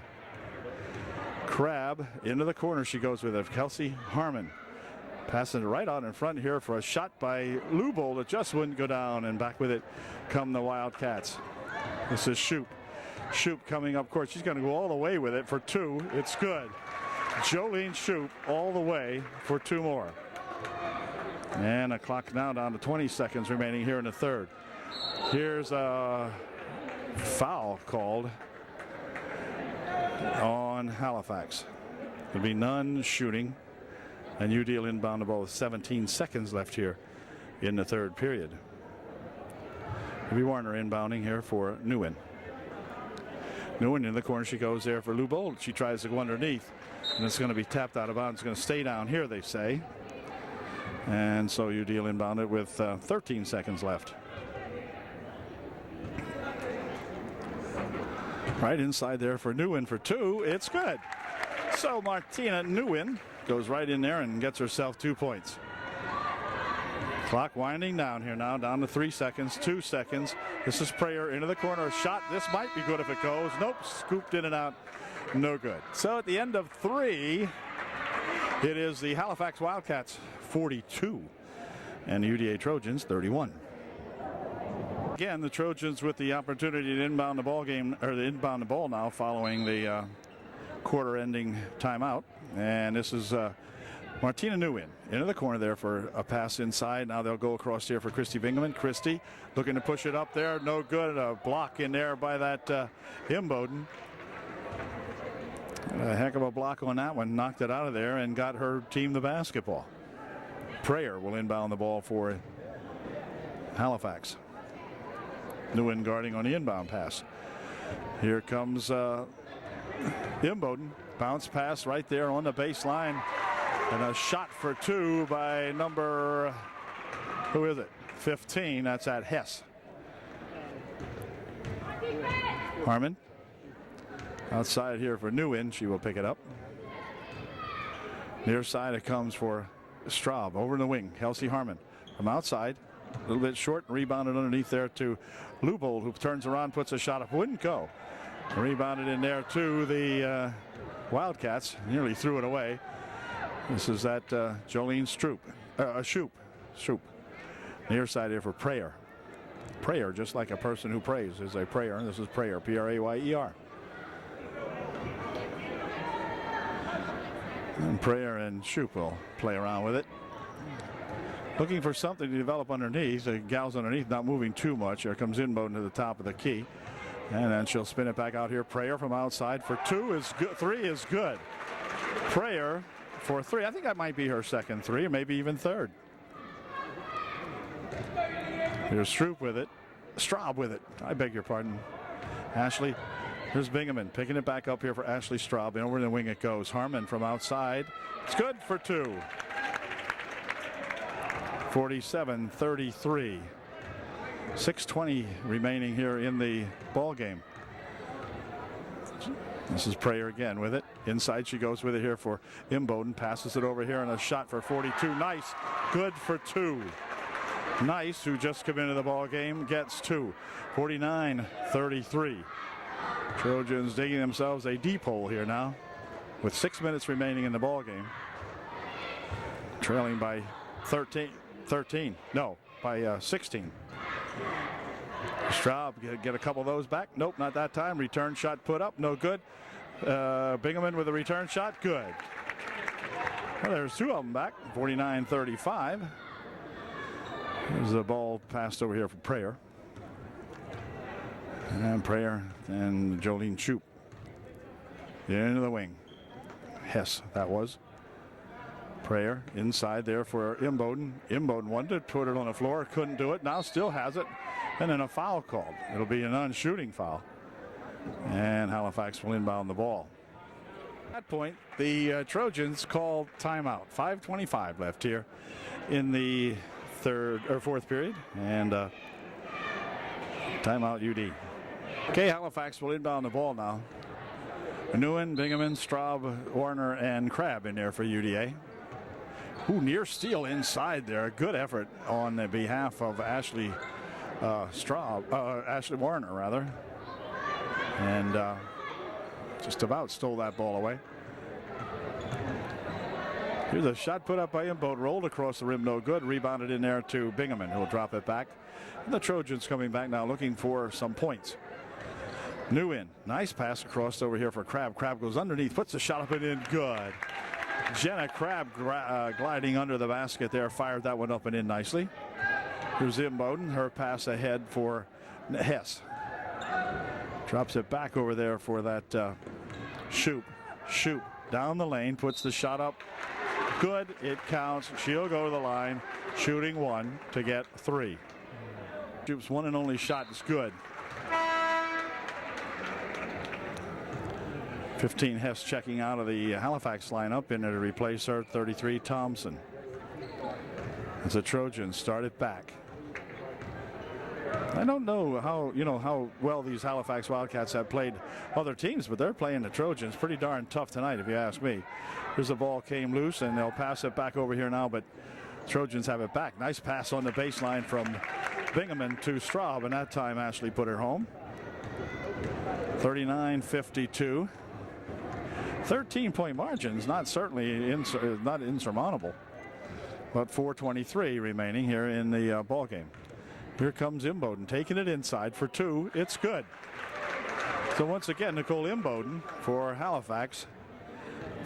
Crabb into the corner she goes with it. Kelsey Harmon passing it right out in front here for a shot by Lubold that just wouldn't go down, and back with it come the Wildcats. This is Shoup. Shoup coming up court. She's going to go all the way with it for two. It's good. Jolene Shoup all the way for two more. And a clock now down to 20 seconds remaining here in the third. Here's a foul called on Halifax. There'll be none shooting, and UDA will inbound the ball with 17 seconds left here in the third period. It'll be Warner inbounding here for Nguyen. Nguyen in the corner she goes there for Lubold. She tries to go underneath, and it's going to be tapped out of bounds. It's going to stay down here, they say. And so UDA will inbound it with 13 seconds left. Right inside there for Nguyen for two. It's good. So Martina Nguyen goes right in there and gets herself 2 points. Clock winding down here now, down to 3 seconds, 2 seconds. This is Prayer into the corner. A shot. This might be good if it goes. Nope. Scooped in and out. No good. So at the end of 3, it is the Halifax Wildcats 42 and the UDA Trojans 31. Again, the Trojans with the opportunity to inbound the ball game, or to inbound the ball now following the quarter-ending timeout. And this is Martina Nguyen into the corner there for a pass inside. Now they'll go across here for Christy Bingaman. Christy looking to push it up there. No good. A block in there by that Imboden. A heck of a block on that one. Knocked it out of there and got her team the basketball. Prayer will inbound the ball for Halifax. Nguyen guarding on the inbound pass. Here comes Imboden. Bounce pass right there on the baseline. And a shot for two by number, who is it? 15. That's at Hess. Harmon. Outside here for Nguyen. She will pick it up. Near side it comes for Straub. Over in the wing. Kelsey Harmon from outside. A little bit short, rebounded underneath there to Lubold, who turns around, puts a shot up. Wouldn't go. Rebounded in there to the Wildcats. Nearly threw it away. This is that Jolene Shoup. Near side here for Prayer. Prayer, just like a person who prays, is a prayer. And this is Prayer, P-R-A-Y-E-R. And Prayer and Shoup will play around with it. Looking for something to develop underneath. The gal's underneath, not moving too much. Here comes Imboden to the top of the key. And then she'll spin it back out here. Prayer from outside for two is good. 3 is good. Prayer for 3. I think that might be her second 3, or maybe even third. Here's Shoup with it. Straub with it. I beg your pardon. Ashley. Here's Bingaman picking it back up here for Ashley Straub. And over the wing it goes. Harmon from outside. It's good for 2. 47-33. 6:20 remaining here in the ball game. This is Prayer again with it. Inside she goes with it here for Imboden. Passes it over here and a shot for 42. Nice. Good for 2. Nice, who just come into the ball game, gets 2. 49-33. Trojans digging themselves a deep hole here now with 6 minutes remaining in the ball game. Trailing by 16. Straub get a couple of those back. Nope, not that time. Return shot put up, no good. Bingaman with a return shot, good. Well, there's two of them back, 49-35. There's the ball passed over here for Prayer. And Prayer and Jolene Shoup. Into the wing. Hess, that was. Prayer inside there for Imboden. Imboden wanted to put it on the floor, couldn't do it. Now still has it. And then a foul called. It'll be a non-shooting foul. And Halifax will inbound the ball. At that point, the Trojans called timeout. 5:25 left here in the fourth period. And timeout UD. Okay, Halifax will inbound the ball now. Nguyen, Bingaman, Straub, Warner, and Crabb in there for UDA. Ooh, near steal inside there. Good effort on the behalf of Ashley Warner, rather. And just about stole that ball away. Here's a shot put up by Imboden, rolled across the rim, no good. Rebounded in there to Bingaman, who will drop it back. And the Trojans coming back now looking for some points. Nguyen, nice pass across over here for Crabb. Crabb goes underneath, puts the shot up and in, good. Jenna Crabb gliding under the basket there, fired that one up and in nicely. Here's Imboden, her pass ahead for Hess. Drops it back over there for that Shoup. Shoup down the lane, puts the shot up. Good, it counts. She'll go to the line, shooting one to get three. Shoup's one and only shot is good. 15 Hess checking out of the Halifax lineup in there to replace her. 33 Thompson. As the Trojans start it back. I don't know how well these Halifax Wildcats have played other teams, but they're playing the Trojans pretty darn tough tonight, if you ask me. Here's the ball came loose, and they'll pass it back over here now, but Trojans have it back. Nice pass on the baseline from Bingaman to Straub, and that time Ashley put her home. 39-52. 13-point margins, not insurmountable, but 4:23 remaining here in the ball game. Here comes Imboden taking it inside for two. It's good. So once again, Nicole Imboden for Halifax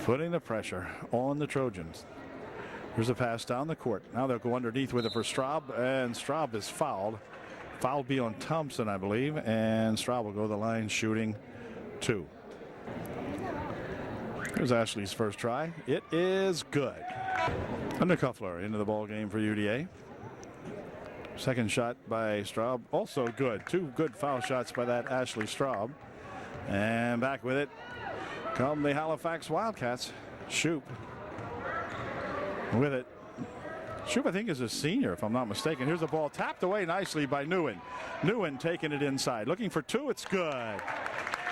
putting the pressure on the Trojans. Here's a pass down the court. Now they'll go underneath with it for Straub, and Straub is fouled. Foul be on Thompson, I believe, and Straub will go to the line shooting two. Here's Ashley's first try. It is good. Undercuffler into the ball game for UDA. Second shot by Straub, also good. Two good foul shots by that Ashley Straub. And back with it come the Halifax Wildcats. Shoup with it. Shoup, I think, is a senior, if I'm not mistaken. Here's the ball tapped away nicely by Nguyen. Nguyen taking it inside. Looking for two. It's good.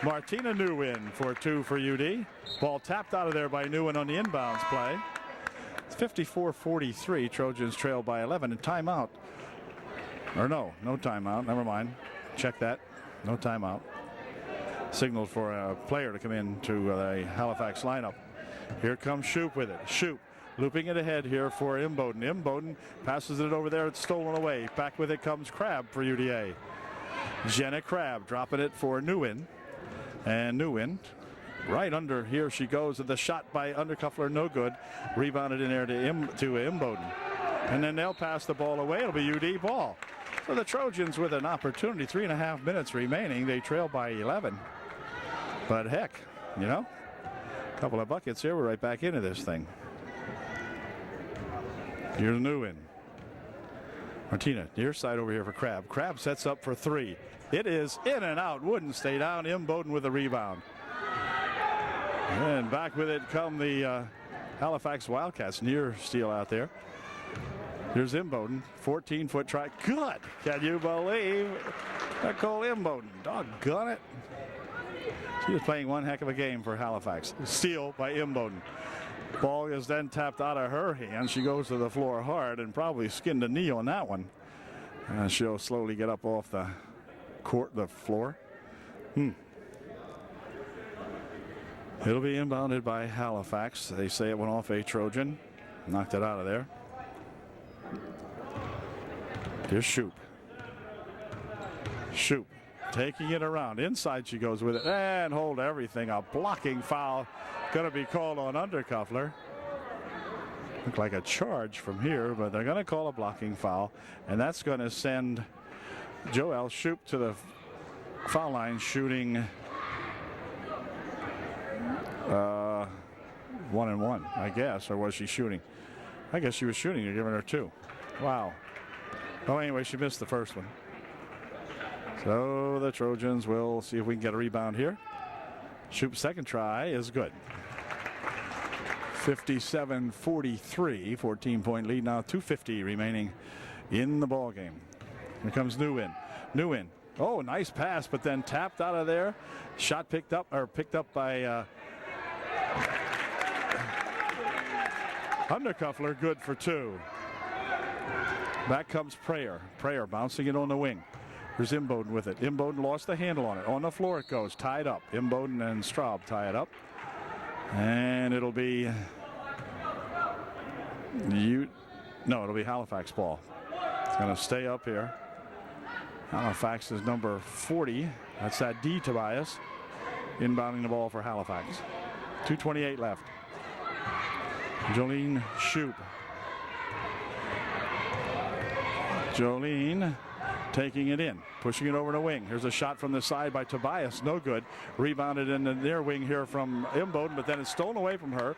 Martina Nguyen for two for UD. Ball tapped out of there by Nguyen on the inbounds play. It's 54-43. Trojans trail by 11 and timeout. Or no timeout. Never mind. Check that. No timeout. Signaled for a player to come into the Halifax lineup. Here comes Shoup with it. Shoup looping it ahead here for Imboden. Imboden passes it over there. It's stolen away. Back with it comes Crabb for UDA. Jenna Crabb dropping it for Nguyen. And Nguyen right under, here she goes. The shot by Undercuffler, no good. Rebounded in there to Imboden. And then they'll pass the ball away. It'll be UD ball. So the Trojans with an opportunity. 3.5 minutes remaining. They trail by 11. But heck, a couple of buckets here. We're right back into this thing. Here's Nguyen. Martina, near side over here for Crabb. Crabb sets up for three. It is in and out. Wouldn't stay down. Imboden with a rebound. And back with it come the Halifax Wildcats. Near steal out there. Here's Imboden. 14-foot try. Good. Can you believe Nicole Imboden? Doggone it. She was playing one heck of a game for Halifax. Steal by Imboden. Ball is then tapped out of her hand. She goes to the floor hard and probably skinned a knee on that one. And she'll slowly get up off the floor. It'll be inbounded by Halifax. They say it went off a Trojan. Knocked it out of there. Here's Shoup. Shoup taking it around. Inside she goes with it. And hold everything. A blocking foul. Going to be called on Undercuffler. Look like a charge from here, but they're going to call a blocking foul, and that's going to send Joel Shoup to the foul line shooting 1-1, I guess. Or was she shooting? I guess she was shooting. You're giving her 2. Wow. Well, anyway, she missed the first one. So the Trojans will see if we can get a rebound here. Shoup's second try is good. 57-43, 14-point lead now. 2:50 remaining in the ball game. Here comes Nguyen. Oh, nice pass, but then tapped out of there. Shot picked up by Undercuffler, good for 2. Back comes Prayer. Prayer bouncing it on the wing. There's Imboden with it. Imboden lost the handle on it. On the floor it goes, tied up. Imboden and Straub tie it up. And it'll be it'll be Halifax ball. It's going to stay up here. Halifax is number 40. That's that D. Tobias inbounding the ball for Halifax. 2:28 left. Jolene Shoup. Jolene taking it in, pushing it over the wing. Here's a shot from the side by Tobias, no good. Rebounded in the near wing here from Imboden, but then it's stolen away from her.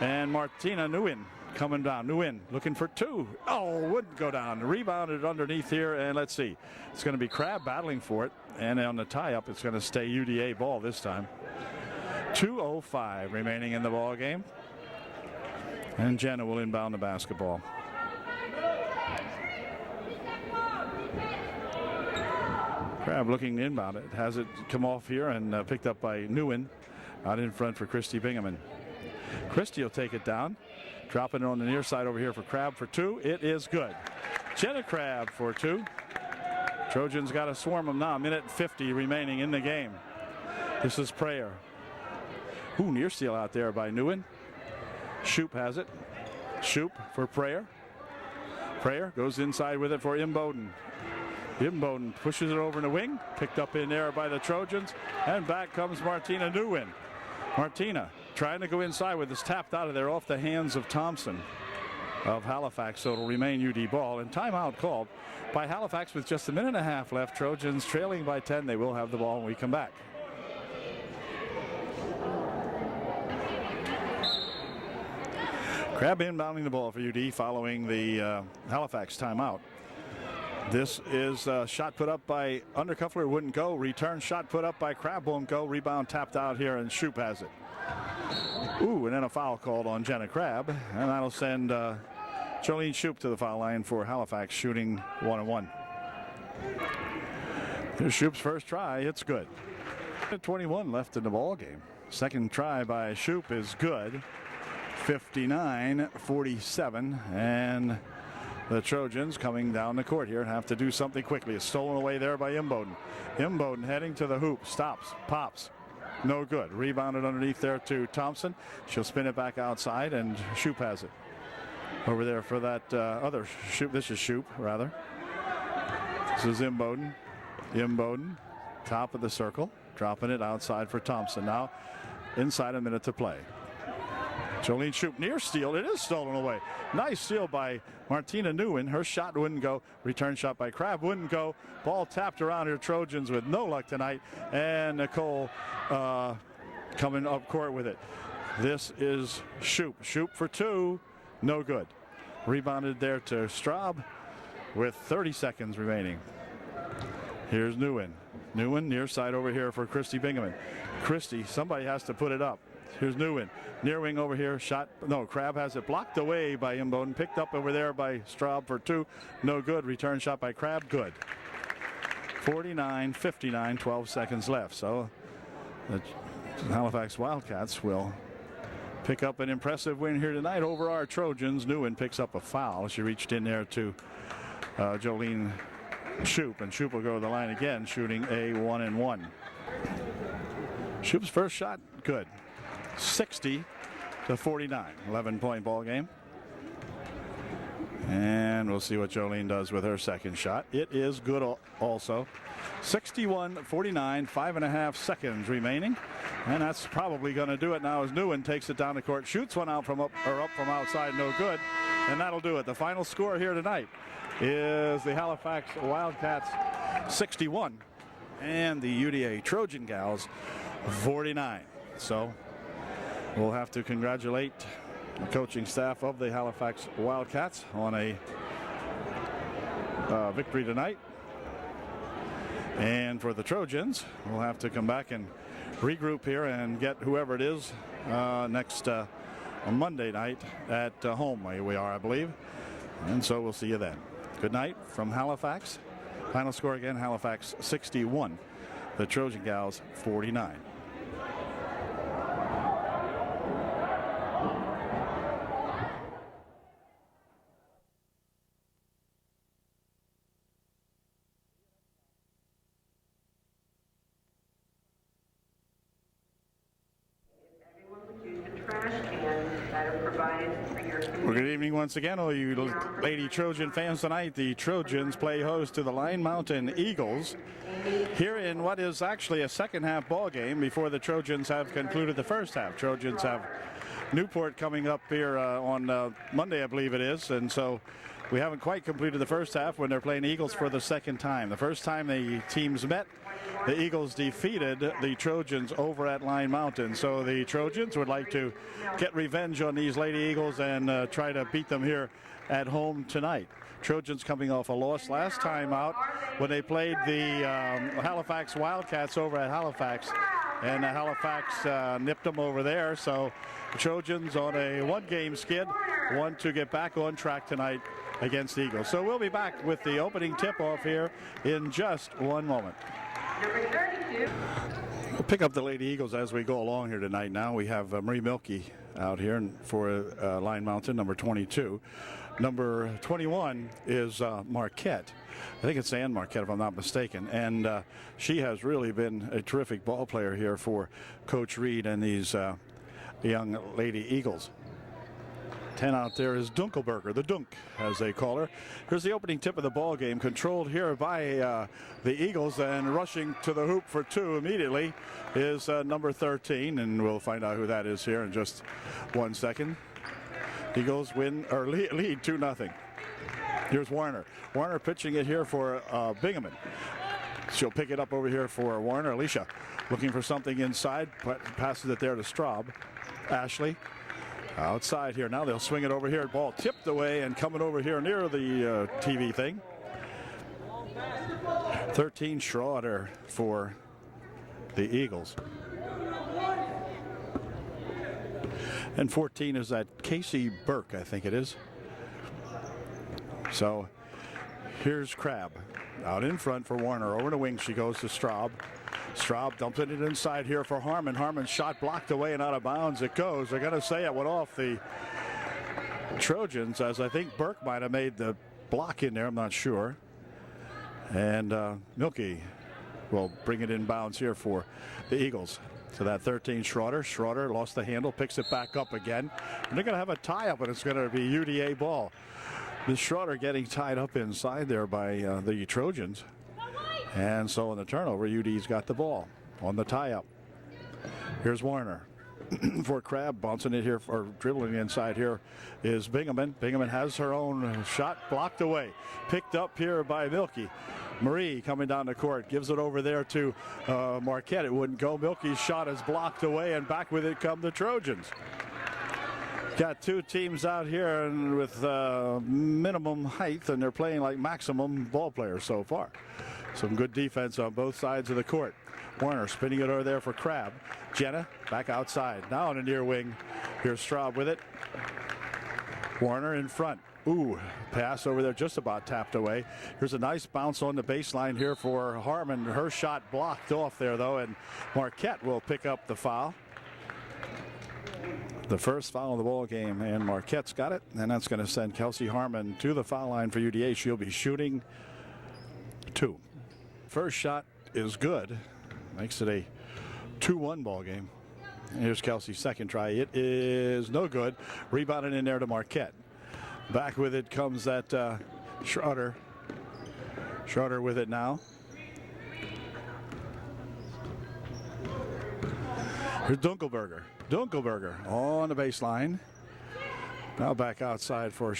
And Martina Nguyen coming down. Nguyen looking for 2. Oh, wouldn't go down. Rebounded underneath here, and let's see. It's going to be Crabb battling for it, and on the tie-up, it's going to stay UDA ball this time. 2:05 remaining in the ball game, and Jenna will inbound the basketball. Crabb looking inbound it. Has it come off here and picked up by Nguyen out in front for Christy Bingaman. Christy will take it down. Dropping it on the near side over here for Crabb for 2. It is good. Jenna Crabb for 2. Trojans got to swarm them now. 1:50 remaining in the game. This is Prayer. Ooh, near steal out there by Nguyen. Shoup has it. Shoup for Prayer. Prayer goes inside with it for Imboden. Imboden pushes it over in the wing. Picked up in there by the Trojans. And back comes Martina Nguyen. Martina trying to go inside with this, tapped out of there off the hands of Thompson of Halifax. So it'll remain UD ball. And timeout called by Halifax with just 1.5 minutes left. Trojans trailing by 10. They will have the ball when we come back. Crabb inbounding the ball for UD following the Halifax timeout. This is a shot put up by Undercuffler, wouldn't go. Return shot put up by Crabb, won't go. Rebound tapped out here, and Shoup has it. Ooh, and then a foul called on Jenna Crabb, and that'll send Jolene Shoup to the foul line for Halifax, shooting 1-1. Here's Shoup's first try. It's good. 21 left in the ball game. Second try by Shoup is good. 59-47, and the Trojans coming down the court here and have to do something quickly. It's stolen away there by Imboden. Imboden heading to the hoop. Stops. Pops. No good. Rebounded underneath there to Thompson. She'll spin it back outside, and Shoup has it. Over there for that other Shoup. This is Shoup, rather. This is Imboden. Imboden, top of the circle. Dropping it outside for Thompson. Now inside, a minute to play. Jolene Shoup near steal. It is stolen away. Nice steal by Martina Nguyen. Her shot wouldn't go. Return shot by Crabb wouldn't go. Ball tapped around here. Trojans with no luck tonight. And Nicole coming up court with it. This is Shoup. Shoup for 2. No good. Rebounded there to Straub with 30 seconds remaining. Here's Nguyen. Nguyen near side over here for Christy Bingaman. Christy, somebody has to put it up. Here's Nguyen. Near wing over here. Shot. No, Crabb has it blocked away by Imboden. Picked up over there by Straub for 2. No good. Return shot by Crabb. Good. 49-59. 12 seconds left. So the Halifax Wildcats will pick up an impressive win here tonight over our Trojans. Nguyen picks up a foul. She reached in there to Jolene Shoup, and Shoup will go to the line again, shooting a 1-1. Shoup's first shot, good. 60-49, 11-point ball game. And we'll see what Jolene does with her second shot. It is good also. 61-49, 5.5 seconds remaining. And that's probably going to do it now as Newen takes it down the court, shoots one out from up from outside, no good. And that'll do it. The final score here tonight is the Halifax Wildcats 61 and the UDA Trojan Gals 49. So we'll have to congratulate the coaching staff of the Halifax Wildcats on a victory tonight. And for the Trojans, we'll have to come back and regroup here and get whoever it is next Monday night at home. We are, I believe. And so we'll see you then. Good night from Halifax. Final score again, Halifax 61, the Trojan Gals 49. Well, good evening once again, all you Lady Trojan fans tonight. The Trojans play host to the Line Mountain Eagles here in what is actually a second half ball game before the Trojans have concluded the first half. Trojans have Newport coming up here on Monday, I believe it is, and so we haven't quite completed the first half when they're playing Eagles for the second time. The first time the teams met, the Eagles defeated the Trojans over at Line Mountain. So the Trojans would like to get revenge on these Lady Eagles and try to beat them here at home tonight. Trojans coming off a loss last time out when they played the Halifax Wildcats over at Halifax. And Halifax nipped them over there. So the Trojans on a one-game skid want to get back on track tonight against the Eagles. So we'll be back with the opening tip-off here in just one moment. We'll pick up the Lady Eagles as we go along here tonight. Now we have Marie Milkey out here for Line Mountain, number 22. Number 21 is Marquette. I think it's Ann Marquette, if I'm not mistaken. And she has really been a terrific ball player here for Coach Reed and these young Lady Eagles. 10 out there is Dunkelberger, the Dunk, as they call her. Here's the opening tip of the ball game, controlled here by the Eagles, and rushing to the hoop for two immediately is number 13, and we'll find out who that is here in just 1 second. Eagles win or lead 2-0. Here's Warner. Warner pitching it here for Bingaman. She'll pick it up over here for Warner. Alicia looking for something inside, passes it there to Straub. Ashley outside here. Now they'll swing it over here. Ball tipped away and coming over here near the TV thing. 13 Schroeder for the Eagles. And 14 is that Casey Burke, I think it is. So here's Crabb out in front for Warner. Over the wing she goes to Straub. Straub dumping it inside here for Harmon. Harmon's shot blocked away and out of bounds it goes. They're going to say it went off the Trojans, as I think Burke might have made the block in there. I'm not sure. And Milkey will bring it in bounds here for the Eagles. So that 13 Schroeder. Schroeder lost the handle, picks it back up again. And they're going to have a tie-up, and it's going to be UDA ball. This Schroeder getting tied up inside there by the Trojans. And so in the turnover, UD's got the ball on the tie-up. Here's Warner for Crabb, bouncing it here, or dribbling inside here is Bingaman. Bingaman has her own shot blocked away. Picked up here by Milkey. Marie coming down the court, gives it over there to Marquette. It wouldn't go. Milkey's shot is blocked away, and back with it come the Trojans. Got two teams out here and with minimum height, and they're playing like maximum ball players so far. Some good defense on both sides of the court. Warner spinning it over there for Crabb. Jenna back outside. Now on the near wing. Here's Straub with it. Warner in front. Ooh, pass over there just about tapped away. Here's a nice bounce on the baseline here for Harmon. Her shot blocked off there though, and Marquette will pick up the foul. The first foul of the ball game, and Marquette's got it, and that's going to send Kelsey Harmon to the foul line for UDA. She'll be shooting 2. First shot is good. Makes it a 2-1 ball game. Here's Kelsey's second try. It is no good. Rebounded in there to Marquette. Back with it comes that Schroeder. Schroeder with it now. Here's Dunkelberger. Dunkelberger on the baseline. Now back outside for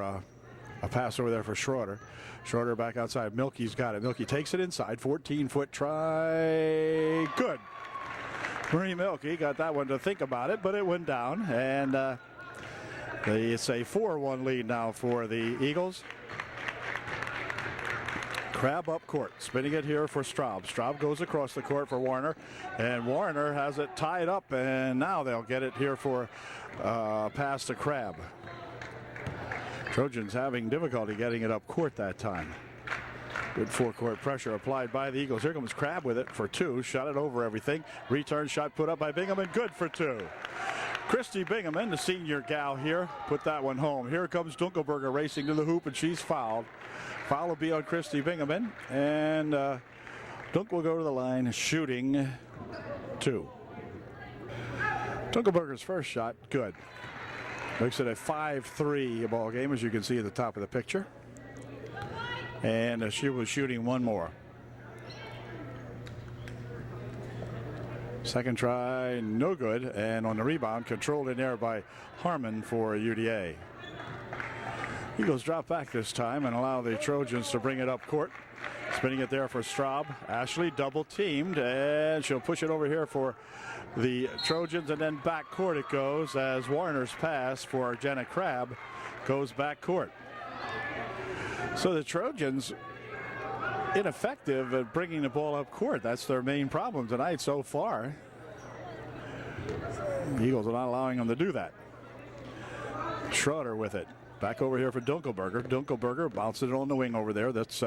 a pass over there for Schroeder. Schroeder back outside. Milky's got it. Milky takes it inside. 14-foot try. Good. Marie Milky got that one to think about it, but it went down. And it's a 4-1 lead now for the Eagles. Crab up court, spinning it here for Straub. Straub goes across the court for Warner, and Warner has it tied up, and now they'll get it here for pass to Crab. Trojans having difficulty getting it up court that time. Good four-court pressure applied by the Eagles. Here comes Crab with it for two. Shot it over everything. Return shot put up by Bingaman. Good for two. Christy Bingaman, the senior gal here, put that one home. Here comes Dunkelberger racing to the hoop, and she's fouled. Foul will be on Christy Bingaman, and Dunk will go to the line shooting two. Dunkelberger's first shot, good. Makes it a 5-3 ball game, as you can see at the top of the picture. And she was shooting one more. Second try, no good. And on the rebound, controlled in there by Harmon for UDA. Eagles drop back this time and allow the Trojans to bring it up court. Spinning it there for Straub. Ashley double teamed, and she'll push it over here for the Trojans, and then back court it goes as Warner's pass for Jenna Crab goes back court. So the Trojans ineffective at bringing the ball up court. That's their main problem tonight so far. The Eagles are not allowing them to do that. Schroeder with it. Back over here for Dunkelberger. Dunkelberger bounces it on the wing over there. That's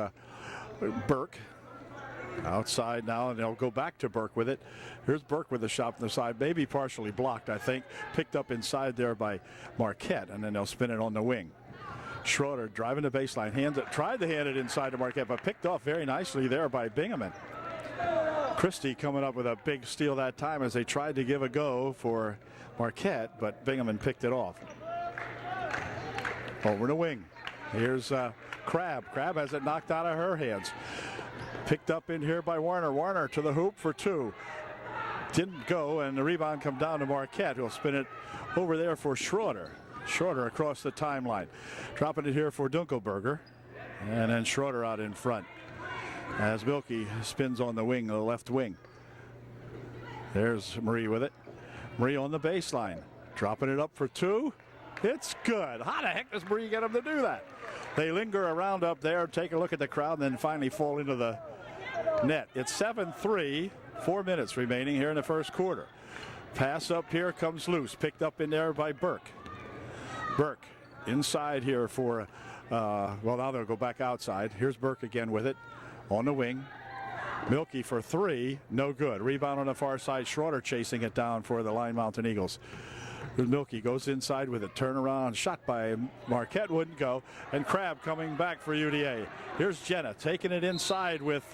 Burke. Outside now, and they'll go back to Burke with it. Here's Burke with a shot from the side. Maybe partially blocked, I think. Picked up inside there by Marquette, and then they'll spin it on the wing. Schroeder driving the baseline. Hands it. Tried to hand it inside to Marquette, but picked off very nicely there by Bingaman. Christie coming up with a big steal that time as they tried to give a go for Marquette, but Bingaman picked it off. Over the wing. Here's Crab. Crab has it knocked out of her hands. Picked up in here by Warner. Warner to the hoop for two. Didn't go, and the rebound come down to Marquette, who'll spin it over there for Schroeder. Schroeder across the timeline. Dropping it here for Dunkelberger. And then Schroeder out in front as Milky spins on the wing, the left wing. There's Marie with it. Marie on the baseline. Dropping it up for two. It's good. How the heck does Marie get them to do that? They linger around up there, take a look at the crowd, and then finally fall into the net. It's 7-3, 4 minutes remaining here in the first quarter. Pass up here comes loose, picked up in there by Burke. Burke inside here for, well, now they'll go back outside. Here's Burke again with it on the wing. Milky for three, no good. Rebound on the far side. Schroeder chasing it down for the Line Mountain Eagles. Milky goes inside with a turnaround shot by Marquette, wouldn't go, and Crab coming back for UDA. Here's Jenna taking it inside with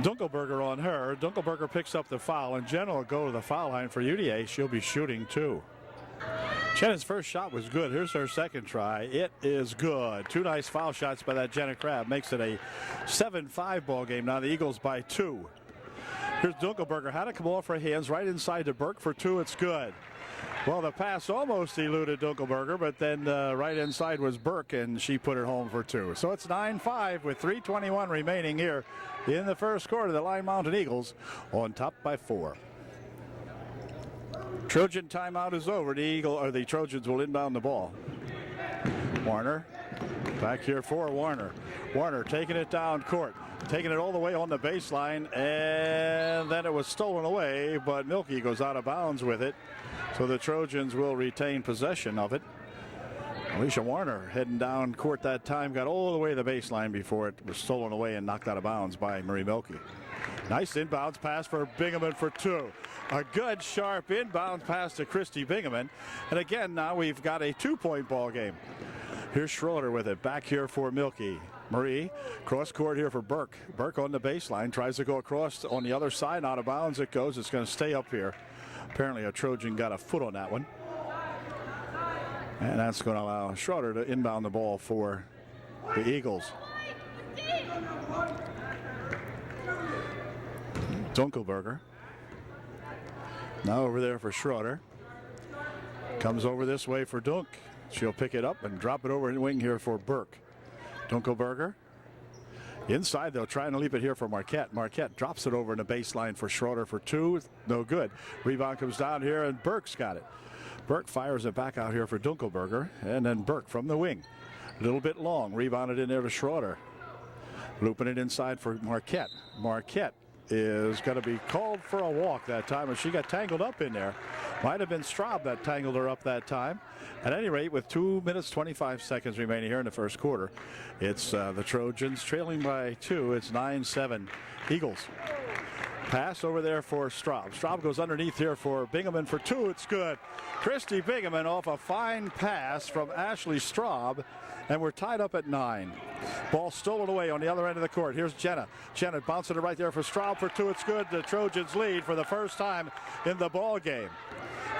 Dunkelberger on her. Dunkelberger picks up the foul, and Jenna will go to the foul line for UDA. She'll be shooting two. Jenna's first shot was good. Here's her second try. It is good. Two nice foul shots by that Jenna Crab. Makes it a 7-5 ball game. Now the Eagles by two. Here's Dunkelberger. Had to come off her hands right inside to Burke for two. It's good. Well, the pass almost eluded Dunkelberger, but then right inside was Burke, and she put it home for two. So it's 9-5 with 3:21 remaining here in the first quarter. The Line Mountain Eagles on top by 4. Trojan timeout is over. The Trojans will inbound the ball. Warner back here for Warner. Warner taking it down court. Taking it all the way on the baseline, and then it was stolen away, but Milky goes out of bounds with it. So the Trojans will retain possession of it. Alicia Warner heading down court that time, got all the way to the baseline before it was stolen away and knocked out of bounds by Marie Milky. Nice inbounds pass for Bingaman for two. A good sharp inbounds pass to Christy Bingaman. And again, now we've got a 2-point ball game. Here's Schroeder with it. Back here for Milky. Marie, cross court here for Burke. Burke on the baseline, tries to go across on the other side. Out of bounds it goes. It's going to stay up here. Apparently a Trojan got a foot on that one. And that's going to allow Schroeder to inbound the ball for the Eagles. Dunkelberger Now over there for Schroeder. Comes over this way for Dunk. She'll pick it up and drop it over in the wing here for Burke. Dunkelberger. Inside, they'll try and leap it here for Marquette. Marquette drops it over in the baseline for Schroeder for two. No good. Rebound comes down here, and Burke's got it. Burke fires it back out here for Dunkelberger, and then Burke from the wing. A little bit long. Rebounded in there to Schroeder. Looping it inside for Marquette. Marquette is going to be called for a walk that time, and she got tangled up in there. Might have been Straub that tangled her up that time. At any rate, with 2 minutes 25 seconds remaining here in the first quarter, it's the Trojans trailing by 2. It's 9-7 Eagles. Pass over there for Straub. Straub goes underneath here for Bingaman for 2. It's good. Christy Bingaman off a fine pass from Ashley Straub, and we're tied up at 9. Ball stolen away on the other end of the court. Here's Jenna. Jenna bouncing it right there for Straub for 2. It's good. The Trojans lead for the first time in the ball game.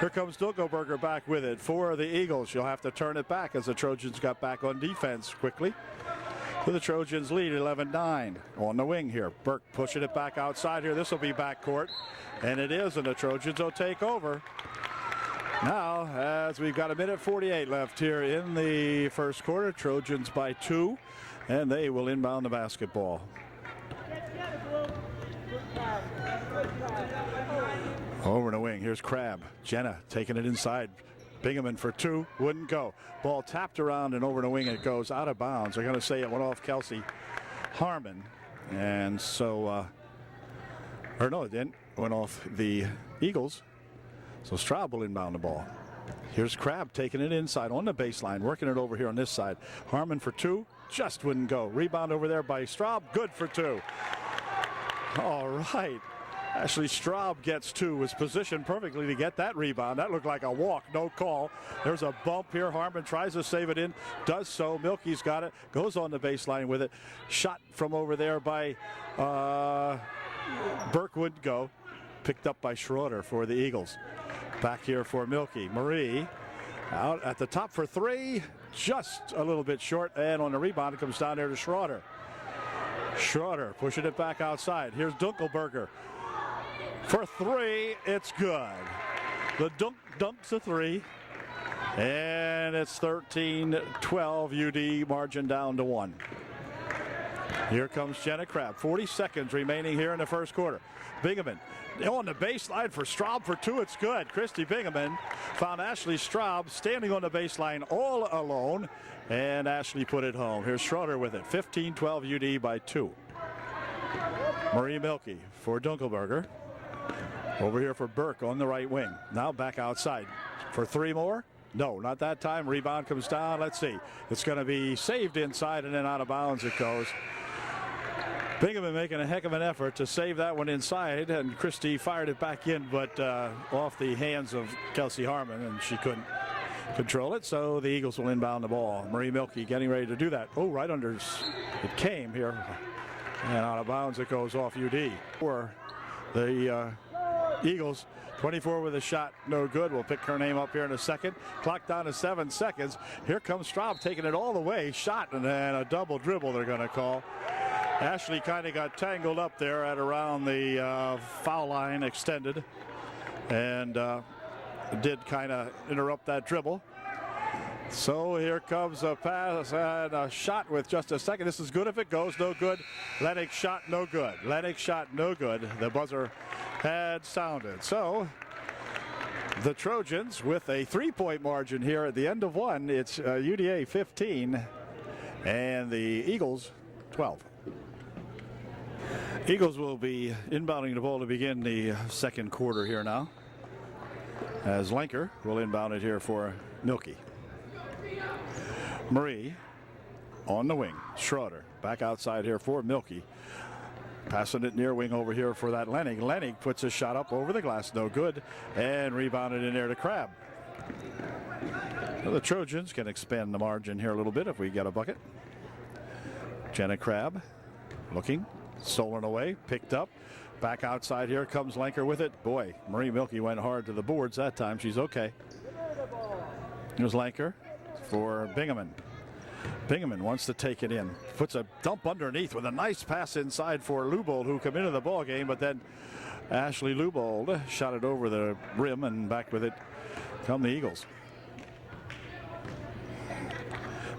Here comes Dunkelberger back with it for the Eagles. She'll have to turn it back as the Trojans got back on defense quickly. So the Trojans lead 11-9 on the wing here. Burke pushing it back outside here. This will be backcourt, and it is, and the Trojans will take over. Now, as we've got 1:48 left here in the first quarter, Trojans by 2, and they will inbound the basketball. Over in the wing, here's Crabb. Jenna taking it inside. Bingaman for 2, wouldn't go. Ball tapped around and over in the wing, it goes out of bounds. They're going to say it went off Kelsey Harmon. And so, or no, it didn't. It went off the Eagles. So Straub will inbound the ball. Here's Crabb taking it inside on the baseline, working it over here on this side. Harmon for 2, just wouldn't go. Rebound over there by Straub, good for 2. All right. Ashley Straub gets 2, was positioned perfectly to get that rebound. That looked like a walk, no call. There's a bump here. Harmon tries to save it in, does so. Milky's got it, goes on the baseline with it. Shot from over there by Burke would go. Picked up by Schroeder for the Eagles. Back here for Milky. Marie out at the top for 3, just a little bit short, and on the rebound it comes down there to Schroeder. Schroeder pushing it back outside. Here's Dunkelberger. For 3, it's good. The dunks a 3, and it's 13-12 UD, margin down to 1. Here comes Jenna Crabb. 40 seconds remaining here in the first quarter. Bingaman on the baseline for Straub for 2. It's good. Christy Bingaman found Ashley Straub standing on the baseline all alone, and Ashley put it home. Here's Schroeder with it. 15-12 UD by 2. Marie Milky for Dunkelberger. Over here for Burke on the right wing. Now back outside for 3 more. No, not that time. Rebound comes down. Let's see. It's going to be saved inside and then out of bounds it goes. Bingaman making a heck of an effort to save that one inside, and Christie fired it back in, but off the hands of Kelsey Harmon, and she couldn't control it, so the Eagles will inbound the ball. Marie Milky getting ready to do that. Oh, right under it came here, and out of bounds it goes off UD. For the Eagles, 24 with a shot, no good. We'll pick her name up here in a second. Clock down to 7 seconds. Here comes Straub taking it all the way. Shot, and then a double dribble they're going to call. Ashley kind of got tangled up there at around the foul line extended, and did kind of interrupt that dribble. So here comes a pass and a shot with just a second. This is good if it goes, no good. Lennox shot, no good. Lennox shot, no good. The buzzer had sounded. So the Trojans with a 3-point margin here at the end of 1. It's UDA 15 and the Eagles 12. Eagles will be inbounding the ball to begin the second quarter here now, as Lenker will inbound it here for Milky. Marie on the wing. Schroeder back outside here for Milky. Passing it near wing over here for that Lennig. Lennig puts a shot up over the glass, no good, and rebounded in there to Crabb. Well, the Trojans can expand the margin here a little bit if we get a bucket. Jenna Crabb looking. Stolen away, picked up. Back outside here comes Lenker with it. Boy, Marie Milky went hard to the boards that time. She's okay. Here's Lenker for Bingaman. Bingaman wants to take it in. Puts a dump underneath with a nice pass inside for Lubold, who come into the ball game, but then Ashley Lubold shot it over the rim, and back with it come the Eagles.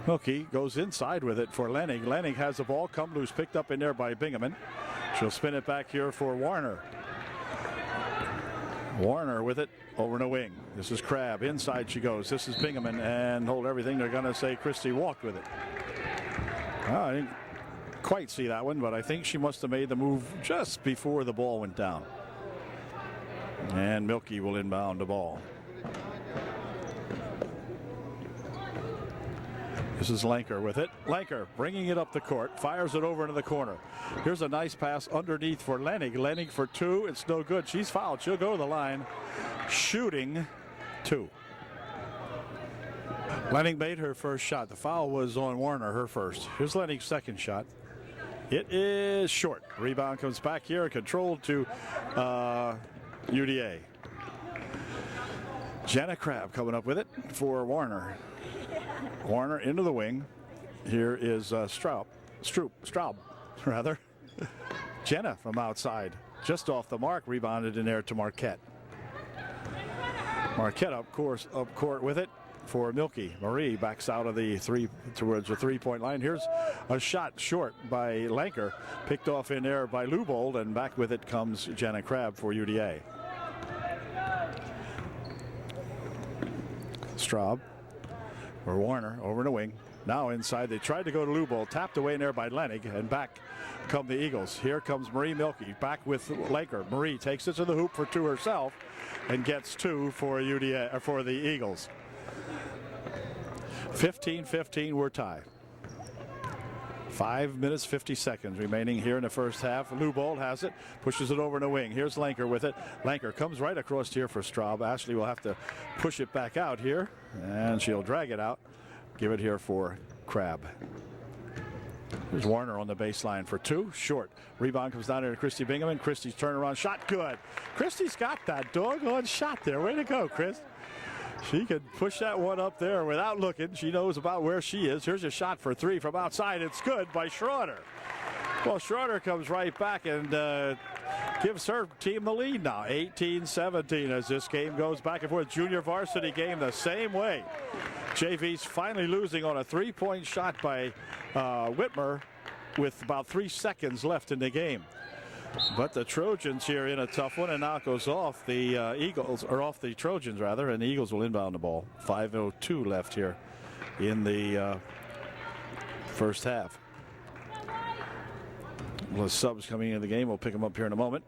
Milky goes inside with it for Lennig. Lennig has the ball, come loose, picked up in there by Bingaman. She'll spin it back here for Warner. Warner with it over in the wing. This is Crabb. Inside she goes. This is Bingaman, and hold everything. They're going to say Christie walked with it. I didn't quite see that one, but I think she must have made the move just before the ball went down. And Milky will inbound the ball. This is Lanker with it. Lanker bringing it up the court, fires it over into the corner. Here's a nice pass underneath for Lennig. Lennig for two. It's no good. She's fouled. She'll go to the line. Shooting two. Lennig made her first shot. The foul was on Warner, her first. Here's Lennig's second shot. It is short. Rebound comes back here, controlled to UDA. Jenna Crabb coming up with it for Warner. Warner into the wing. Here is Straub, rather. Jenna from outside, just off the mark, rebounded in there to Marquette. Marquette up court with it for Milky. Marie backs out of the towards the three-point line. Here's a shot short by Lanker, picked off in there by Lubold, and back with it comes Jenna Crabb for UDA. Straub or Warner over in the wing. Now inside, they tried to go to Lubold, tapped away in there by Lennig, and back come the Eagles. Here comes Marie Milky back with Lanker. Marie takes it to the hoop for two herself and gets two for UDA, for the Eagles. 15-15, we're tied. 5 minutes 50 seconds remaining here in the first half. Lubold has it, pushes it over in the wing. Here's Lanker with it. Lanker comes right across here for Straub. Ashley will have to push it back out here, and she'll drag it out. Give it here for Crabb. There's Warner on the baseline for two. Short. Rebound comes down here to Christie Bingaman. Christie's turnaround shot. Good. Christie's got that doggone shot there. Way to go, Chris. She can push that one up there without looking. She knows about where she is. Here's a shot for three from outside. It's good by Schroeder. Well, Schroeder comes right back and gives her team the lead now. 18-17 as this game goes back and forth. Junior varsity game the same way. JV's finally losing on a three-point shot by Whitmer with about 3 seconds left in the game. But the Trojans here in a tough one, and now it goes off the Eagles, or off the Trojans rather, and the Eagles will inbound the ball. 5:02 left here in the first half. Well, the subs coming into the game. We'll pick them up here in a moment.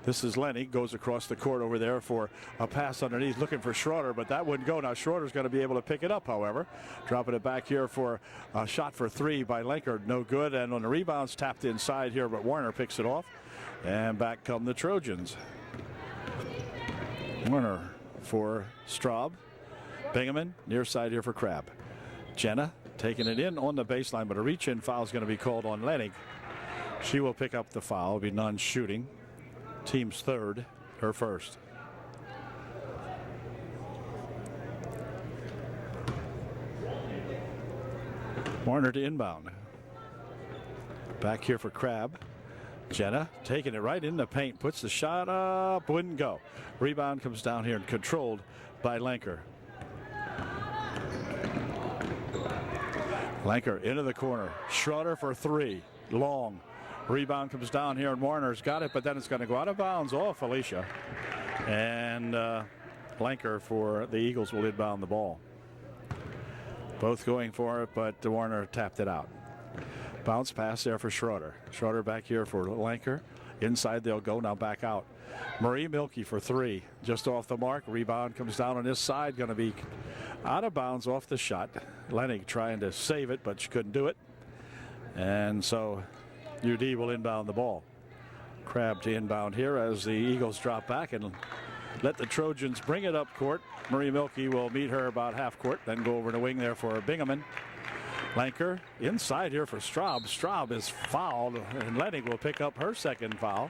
This is Lenny, goes across the court over there for a pass underneath, looking for Schroeder, but that wouldn't go. Now Schroeder's going to be able to pick it up, however. Dropping it back here for a shot for three by Lanker, no good. And on the rebounds, tapped inside here, but Warner picks it off. And back come the Trojans. Warner for Straub. Bingaman, near side here for Crabb. Jenna taking it in on the baseline, but a reach-in foul is going to be called on Lennig. She will pick up the foul. It'll be non-shooting. Team's third, her first. Warner to inbound. Back here for Crabb. Jenna taking it right in the paint, puts the shot up, wouldn't go. Rebound comes down here and controlled by Lanker. Lanker into the corner. Schroeder for three. Long. Rebound comes down here, and Warner's got it, but then it's going to go out of bounds off Alicia. And Lanker for the Eagles will inbound the ball. Both going for it, but Warner tapped it out. Bounce pass there for Schroeder. Schroeder back here for Lanker. Inside they'll go, now back out. Marie Milky for three. Just off the mark. Rebound comes down on this side. Going to be out of bounds off the shot. Lennig trying to save it, but she couldn't do it. And so UD will inbound the ball. Crabb to inbound here as the Eagles drop back and let the Trojans bring it up court. Marie Milky will meet her about half court, then go over the wing there for Bingaman. Lanker inside here for Straub. Straub is fouled, and Lennig will pick up her second foul.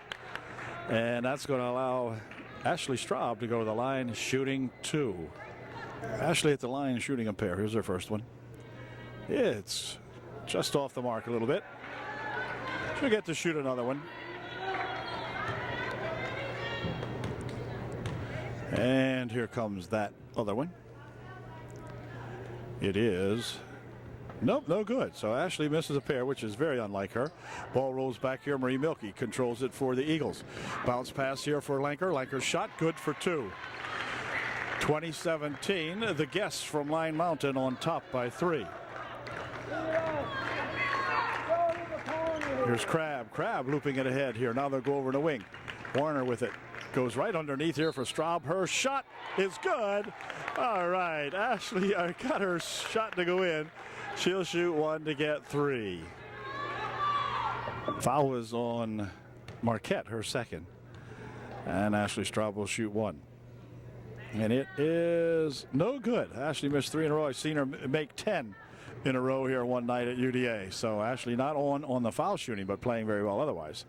And that's going to allow Ashley Straub to go to the line shooting two. Ashley at the line shooting a pair. Here's her first one. It's just off the mark a little bit. She'll get to shoot another one. And here comes that other one. It is, nope, no good. So Ashley misses a pair, which is very unlike her. Ball rolls back here. Marie Milky controls it for the Eagles. Bounce pass here for Lenker. Lenker's shot good for 2. 2017, the Guests from Line Mountain on top by 3. Here's Crabb. Crabb looping it ahead here. Now they'll go over to wing. Warner with it. Goes right underneath here for Straub. Her shot is good. All right. Ashley got her shot to go in. She'll shoot 1 to get 3. Foul was on Marquette, her second. And Ashley Straub will shoot 1. And it is no good. Ashley missed 3 in a row. I've seen her make 10 in a row here one night at UDA. So Ashley not on the foul shooting, but playing very well otherwise.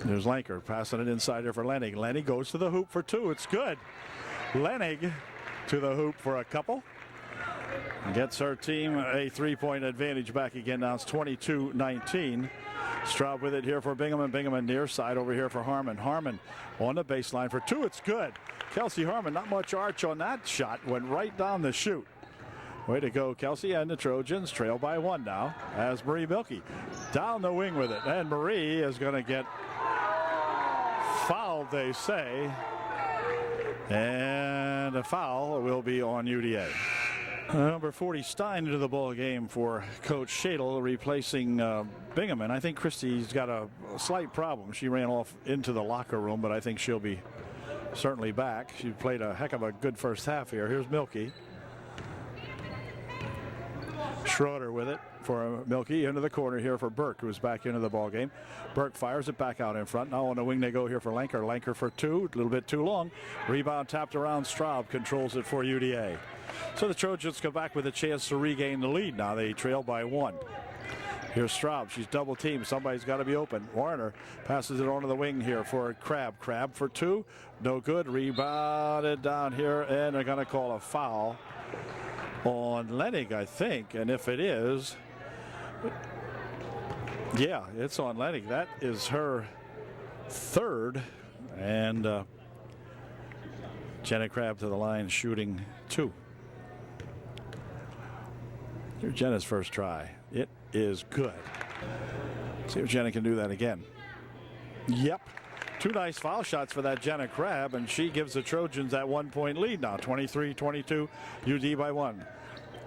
There's Lenker passing it inside here for Lenig. Lenig goes to the hoop for 2. It's good. Lenig to the hoop for a couple. Gets her team a 3-point advantage back again. Now it's 22-19. Straub with it here for Bingham, and Bingham near side over here for Harmon. Harmon on the baseline for 2. It's good. Kelsey Harmon, not much arch on that shot. Went right down the chute. Way to go, Kelsey, and the Trojans trail by 1 now as Marie Milky down the wing with it. And Marie is going to get fouled, they say. And a foul will be on UDA. Number 40, Stein, into the ball game for Coach Shadle, replacing Bingham. And I think Christie's got a slight problem. She ran off into the locker room, but I think she'll be certainly back. She played a heck of a good first half here. Here's Milky. Schroeder with it for Milky into the corner here for Burke, who's back into the ball game. Burke fires it back out in front. Now on the wing they go here for Lenker. Lenker for 2, a little bit too long. Rebound tapped around. Straub controls it for UDA. So the Trojans come back with a chance to regain the lead. Now they trail by 1. Here's Straub. She's double teamed. Somebody's got to be open. Warner passes it onto the wing here for Crabb. Crabb for 2. No good. Rebounded down here, and they're going to call a foul on Lenig, I think. And if it is, yeah, it's on Lenig. That is her 3rd. And Jenna Crabb to the line shooting 2. Here's Jenna's first try. It is good. See if Jenna can do that again. Yep. 2 nice foul shots for that Jenna Crabb, and she gives the Trojans that 1-point lead now. 23-22, UD by 1.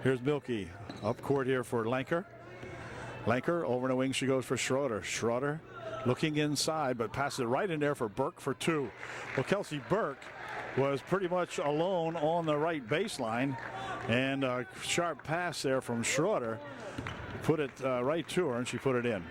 Here's Milky up court here for Lenker. Lenker over the wing. She goes for Schroeder. Schroeder looking inside, but passes it right in there for Burke for 2. Well, Kelsey Burke was pretty much alone on the right baseline, and a sharp pass there from Schroeder put it right to her, and she put it in.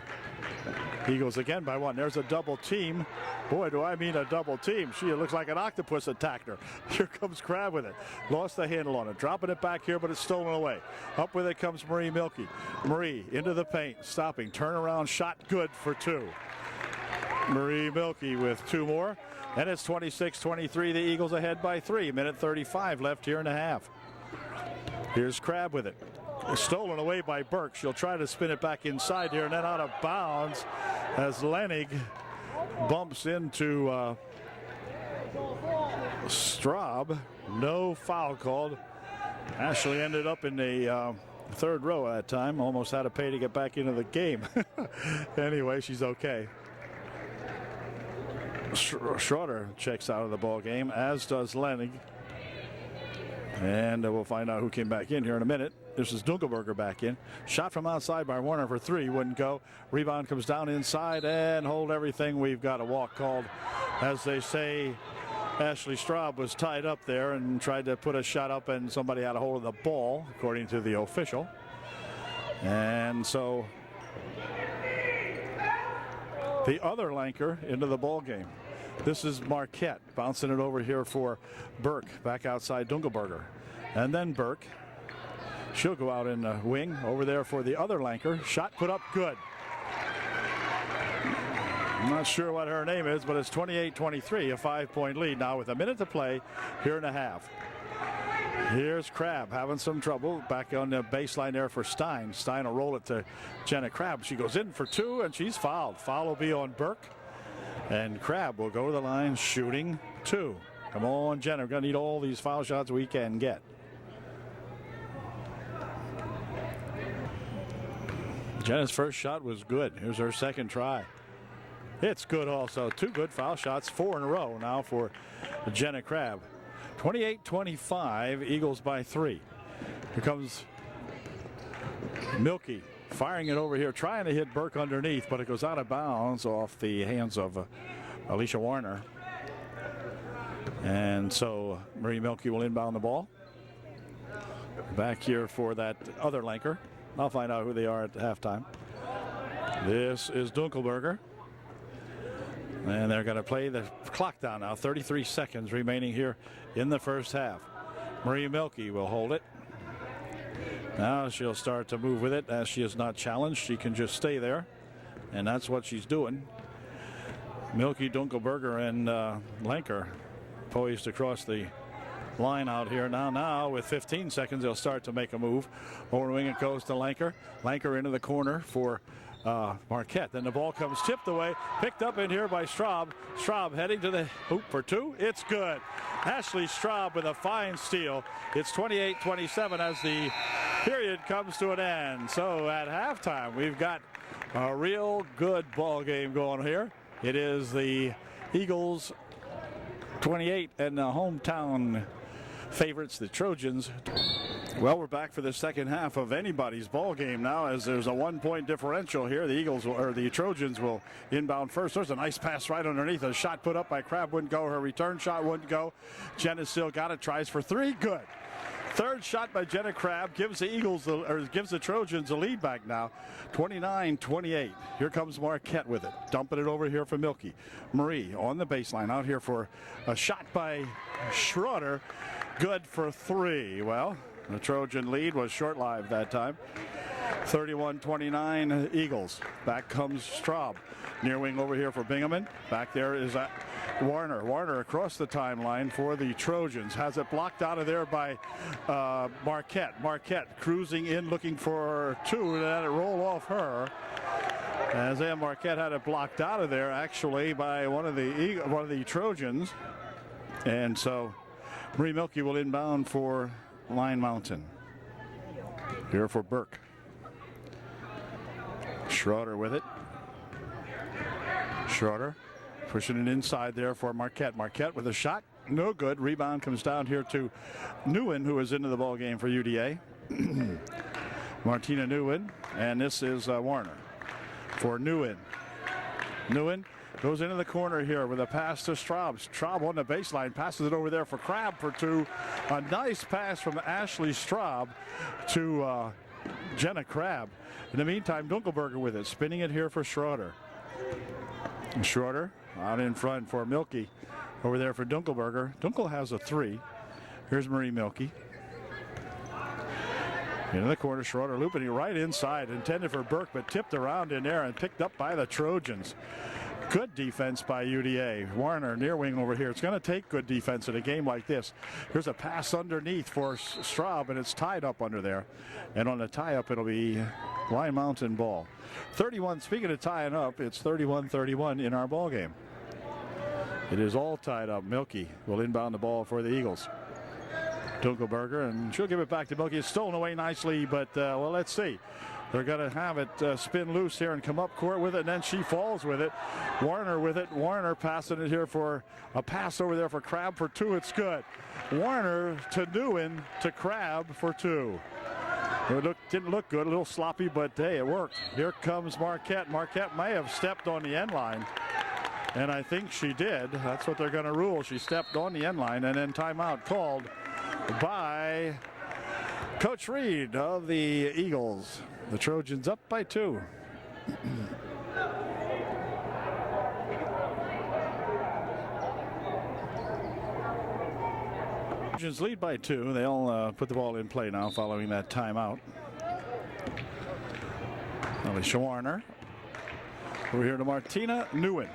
Eagles again by 1. There's a double team. Boy, do I mean a double team. She looks like an octopus attacked her. Here comes Crabb with it. Lost the handle on it. Dropping it back here, but it's stolen away. Up with it comes Marie Milky. Marie into the paint. Stopping. Turnaround shot good for 2. Marie Milky with 2 more. And it's 26-23. The Eagles ahead by 3. Minute 35 left here in the half. Here's Crabb with it. Stolen away by Burke. She'll try to spin it back inside here and then out of bounds as Lenig bumps into Straub. No foul called. Ashley ended up in the 3rd row at that time. Almost had to pay to get back into the game. Anyway, she's okay. Schroeder checks out of the ball game, as does Lenig. And we'll find out who came back in here in a minute. This is Dunkelberger back in. Shot from outside by Warner for 3. Wouldn't go. Rebound comes down inside and hold everything. We've got a walk called. As they say, Ashley Straub was tied up there and tried to put a shot up, and somebody had a hold of the ball, according to the official. And so the other Lenker into the ball game. This is Marquette bouncing it over here for Burke, back outside Dunkelberger. And then Burke, she'll go out in the wing over there for the other Lenker. Shot put up good. I'm not sure what her name is, but it's 28-23, a 5-point lead now with a minute to play here in the half. Here's Crabb having some trouble back on the baseline there for Stein. Stein will roll it to Jenna Crabb. She goes in for 2 and she's fouled. Foul will be on Burke. And Crabb will go to the line shooting 2. Come on, Jenna. We're going to need all these foul shots we can get. Jenna's first shot was good. Here's her second try. It's good also. 2 good foul shots, 4 in a row now for Jenna Crabb. 28-25, Eagles by 3. Here comes Milky firing it over here, trying to hit Burke underneath, but it goes out of bounds off the hands of Alicia Warner. And so Marie Milky will inbound the ball. Back here for that other Lanker. I'll find out who they are at halftime. This is Dunkelberger. And they're going to play the clock down now. 33 seconds remaining here in the first half. Marie Milky will hold it. Now she'll start to move with it. As she is not challenged, she can just stay there. And that's what she's doing. Milky, Dunkelberger, and Lanker poised across the line out here. Now with 15 seconds, they'll start to make a move. Over the wing it goes to Lanker. Lanker into the corner for Marquette. Then the ball comes tipped away, picked up in here by Straub. Straub heading to the hoop for 2. It's good. Ashley Straub with a fine steal. It's 28-27 as the period comes to an end. So at halftime, we've got a real good ball game going here. It is the Eagles 28 and the hometown favorites, the Trojans. Well, we're back for the second half of anybody's ball game now, as there's a 1-point differential here. The Eagles or the Trojans will inbound first. There's a nice pass right underneath. A shot put up by Crabb wouldn't go. Her return shot wouldn't go. Jenna still got it. Tries for 3. Good. Third shot by Jenna Crabb gives the gives the Trojans a lead back now, 29-28. Here comes Marquette with it, dumping it over here for Milky. Marie on the baseline out here for a shot by Schroeder, good for 3. Well, the Trojan lead was short-lived that time. 31-29 Eagles. Back comes Straub. Near wing over here for Bingaman. Back there is Warner. Warner across the timeline for the Trojans. Has it blocked out of there by Marquette. Marquette cruising in looking for 2 and let it roll off her. As Marquette had it blocked out of there actually by one of the Trojans. And so Marie Milky will inbound for Line Mountain. Here for Burke. Schroeder with it. Schroeder pushing it inside there for Marquette. Marquette with a shot. No good. Rebound comes down here to Nguyen, who is into the ball game for UDA. Martina Nguyen. And this is Warner for Nguyen. Nguyen goes into the corner here with a pass to Straub. Straub on the baseline, passes it over there for Crabb for 2. A nice pass from Ashley Straub to Jenna Crabb. In the meantime, Dunkelberger with it, spinning it here for Schroeder. Schroeder out in front for Milky. Over there for Dunkelberger. Dunkel has a 3. Here's Marie Milky. Into the corner, Schroeder looping it right inside, intended for Burke, but tipped around in there and picked up by the Trojans. Good defense by UDA. Warner near wing over here. It's going to take good defense in a game like this. Here's a pass underneath for Straub, and it's tied up under there. And on the tie-up, it'll be Line Mountain ball. 31, speaking of tying up, it's 31-31 in our ball game. It is all tied up. Milky will inbound the ball for the Eagles. Dunkelberger, and she'll give it back to Milky. It's stolen away nicely, but well, let's see. They're going to have it spin loose here and come up court with it, and then she falls with it. Warner with it. Warner passing it here for a pass over there for Crabb for 2. It's good. Warner to Nguyen to Crabb for 2. It didn't look good, a little sloppy, but hey, it worked. Here comes Marquette. Marquette may have stepped on the end line, and I think she did. That's what they're going to rule. She stepped on the end line, and then timeout called by Coach Reed of the Eagles. The Trojans up by 2. Trojans lead by 2. They'll put the ball in play now following that timeout. Alicia Warner. Over here to Martina Nguyen.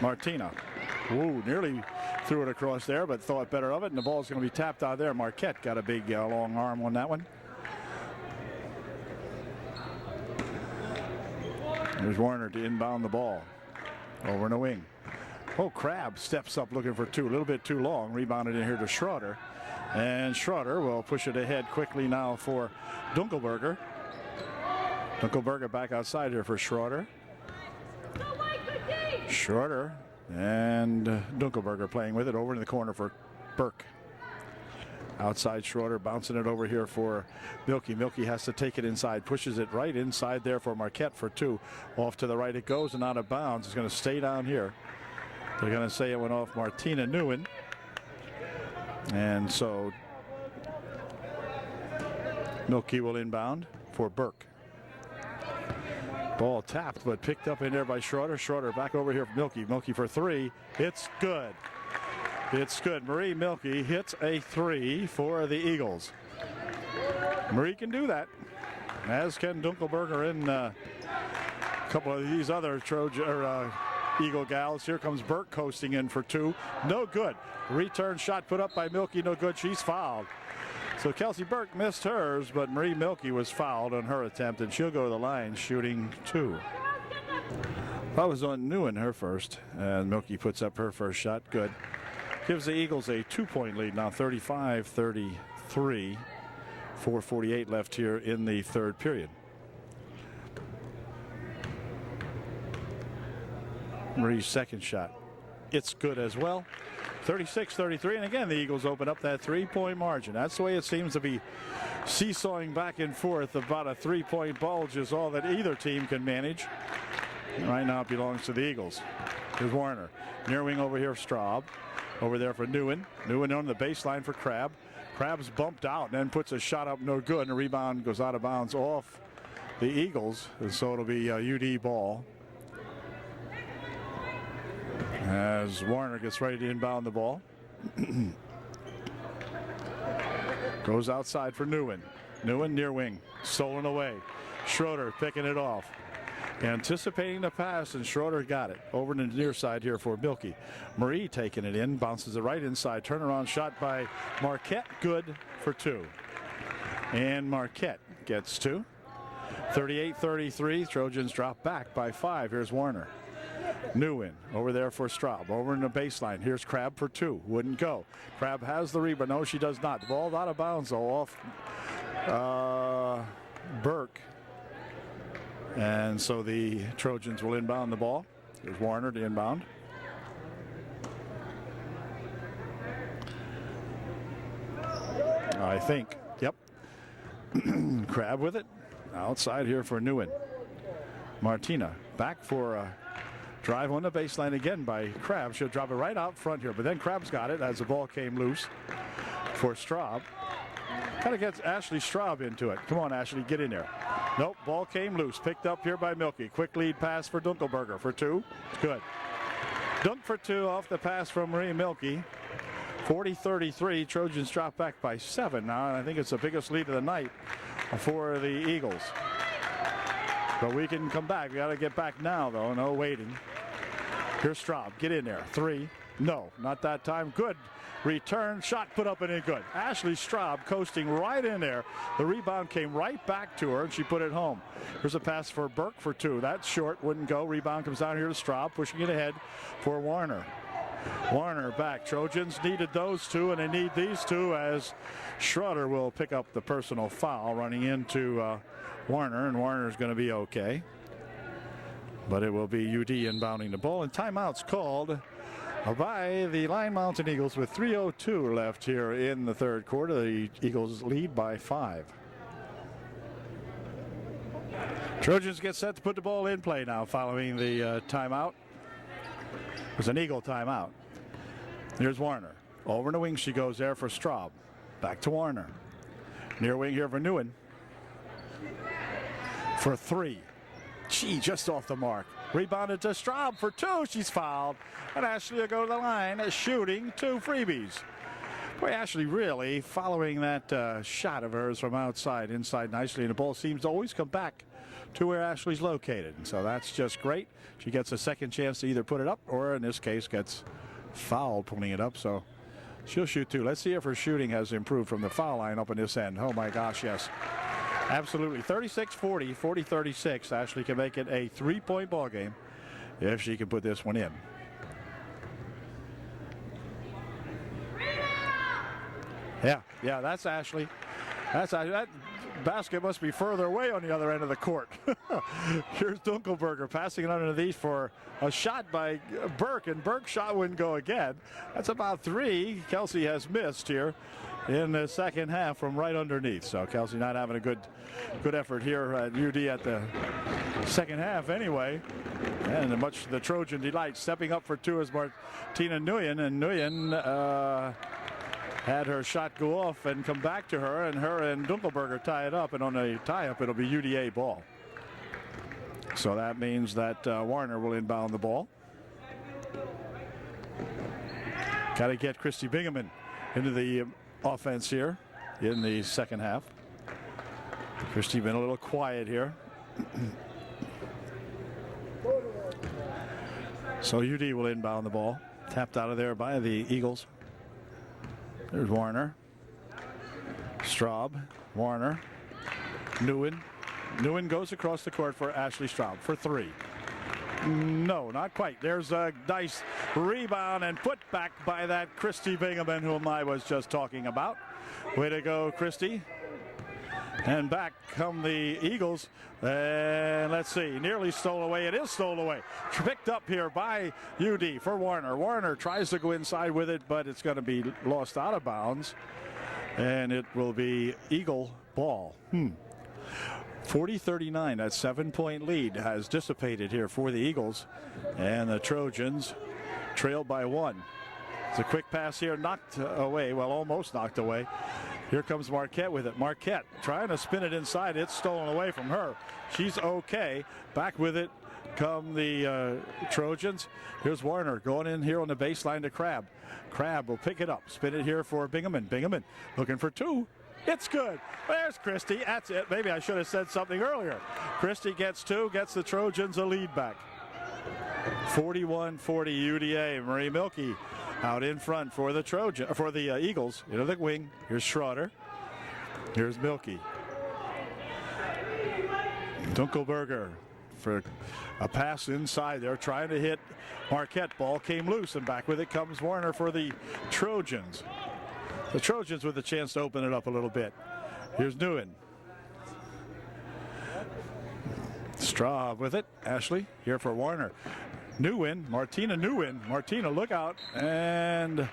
Martina. Ooh, nearly threw it across there, but thought better of it, and the ball's going to be tapped out there. Marquette got a big long arm on that one. There's Warner to inbound the ball over in the wing. Oh, Crabb steps up looking for two. A little bit too long. Rebounded in here to Schroeder. And Schroeder will push it ahead quickly now for Dunkelberger. Dunkelberger back outside here for Schroeder. Schroeder and Dunkelberger playing with it over in the corner for Burke. Outside Schroeder bouncing it over here for Milky. Milky has to take it inside, pushes it right inside there for Marquette for two. Off to the right it goes and out of bounds. It's going to stay down here. They're going to say it went off Martina Nguyen. And so Milky will inbound for Burke. Ball tapped but picked up in there by Schroeder. Schroeder back over here for Milky. Milky for three. It's good. It's good. Marie Milky hits a three for the Eagles. Marie can do that, as can Dunkelberger and a couple of these other Trojan Eagle gals. Here comes Burke coasting in for two. No good. Return shot put up by Milky. No good. She's fouled. So Kelsey Burke missed hers, but Marie Milky was fouled on her attempt, and she'll go to the line shooting two. That was on Nguyen, her first, and Milky puts up her first shot. Good. Gives the Eagles a 2-point lead now, 35-33. 4:48 left here in the third period. Marie's second shot. It's good as well. 36-33, and again the Eagles open up that 3-point margin. That's the way it seems to be, seesawing back and forth. About a 3-point bulge is all that either team can manage. Right now it belongs to the Eagles. Here's Warner. Near wing over here, Straub. Over there for Nguyen. Nguyen on the baseline for Crabb. Crabb's bumped out and then puts a shot up, no good, and the rebound goes out of bounds off the Eagles, and so it'll be a UD ball. As Warner gets ready to inbound the ball. Goes outside for Nguyen. Nguyen near wing. Stolen away. Schroeder picking it off. Anticipating the pass, and Schroeder got it. Over to the near side here for Milky. Marie taking it in. Bounces it right inside. Turnaround shot by Marquette. Good for two. And Marquette gets two. 38-33. Trojans drop back by 5. Here's Warner. Nguyen over there for Straub. Over in the baseline. Here's Crabb for two. Wouldn't go. Crabb has the rebound. No, she does not. The ball out of bounds though, off Burke. And so the Trojans will inbound the ball. Here's Warner to inbound. I think. Yep. Crabb with it. Outside here for Nguyen. Martina back for a drive on the baseline again by Crabb. She'll drop it right out front here, but then Crabb's got it as the ball came loose for Straub. Kind of gets Ashley Straub into it. Come on, Ashley, get in there. Nope, ball came loose. Picked up here by Milky. Quick lead pass for Dunkelberger for two. Good. Dunk for two off the pass from Marie Milky. 40-33. Trojans drop back by 7 now, and I think it's the biggest lead of the night for the Eagles. But we can come back. We got to get back now, though. No waiting. Here's Straub. Get in there. 3. No, not that time. Good. Return shot put up and in good. Ashley Straub coasting right in there. The rebound came right back to her and she put it home. Here's a pass for Burke for two. That's short, wouldn't go. Rebound comes down here to Straub, pushing it ahead for Warner. Warner back. Trojans needed those two, and they need these two as Schroeder will pick up the personal foul running into Warner, and Warner's going to be okay. But it will be UD inbounding the ball, and timeouts called by the Lyon Mountain Eagles with 3:02 left here in the third quarter. The Eagles lead by 5. Trojans get set to put the ball in play now following the timeout. It was an Eagle timeout. Here's Warner. Over in the wing she goes there for Straub. Back to Warner. Near wing here for Nguyen. For 3. Gee, just off the mark. Rebounded to Straub for 2. She's fouled. And Ashley will go to the line shooting 2 freebies. Boy, Ashley really following that shot of hers from outside, inside nicely. And the ball seems to always come back to where Ashley's located. And so that's just great. She gets a second chance to either put it up or in this case gets fouled pulling it up. So she'll shoot 2. Let's see if her shooting has improved from the foul line up in this end. Oh my gosh, yes. Absolutely. 36-40, 40-36. Ashley can make it a 3-point ball game if she can put this one in. Yeah, that's Ashley. That basket must be further away on the other end of the court. Here's Dunkelberger passing it underneath for a shot by Burke, and Burke's shot wouldn't go again. That's about 3 Kelsey has missed here in the second half from right underneath. So Kelsey not having a good effort here at UD at the second half anyway. And the Trojan delight. Stepping up for 2 is Martina Nguyen, and Nguyen had her shot go off and come back to her, and Dunkelberger tie it up, and on a tie-up it'll be UDA ball. So that means that Warner will inbound the ball. Got to get Christy Bingaman into the offense here in the second half. Christy been a little quiet here. So UD will inbound the ball. Tapped out of there by the Eagles. There's Warner. Straub. Warner. Nguyen. Nguyen goes across the court for Ashley Straub for 3. No, not quite. There's a nice rebound and put back by that Christy Bingaman, whom I was just talking about. Way to go, Christy. And back come the Eagles. And let's see, nearly stole away. It is stolen away. Picked up here by UD for Warner. Warner tries to go inside with it, but it's going to be lost out of bounds. And it will be Eagle ball. 40-39, that 7-point lead has dissipated here for the Eagles. And the Trojans trailed by 1. It's a quick pass here, knocked away, well, almost knocked away. Here comes Marquette with it. Marquette trying to spin it inside. It's stolen away from her. She's okay. Back with it come the Trojans. Here's Warner going in here on the baseline to Crabb. Crabb will pick it up. Spin it here for Bingaman. Bingaman looking for 2. It's good. There's Christy. That's it. Maybe I should have said something earlier. Christy gets 2, gets the Trojans a lead back. 41-40 UDA. Marie Milkey out in front for the Eagles. Into the wing. Here's Schroeder. Here's Milkey. Dunkelberger for a pass inside there, trying to hit Marquette. Ball came loose, and back with it comes Warner for the Trojans. The Trojans with a chance to open it up a little bit. Here's Nguyen. Straub with it. Ashley here for Warner. Nguyen, Martina Nguyen. Martina, look out. And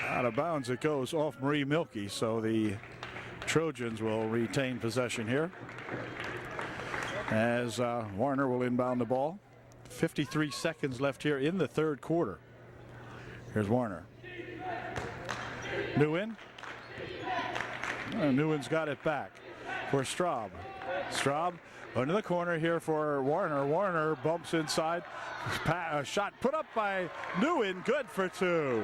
out of bounds it goes off Marie Milkey. So the Trojans will retain possession here as Warner will inbound the ball. 53 seconds left here in the third quarter. Here's Warner. Nguyen. Nguyen's got it back for Straub. Straub under the corner here for Warner. Warner bumps inside. Shot put up by Nguyen. Good for 2.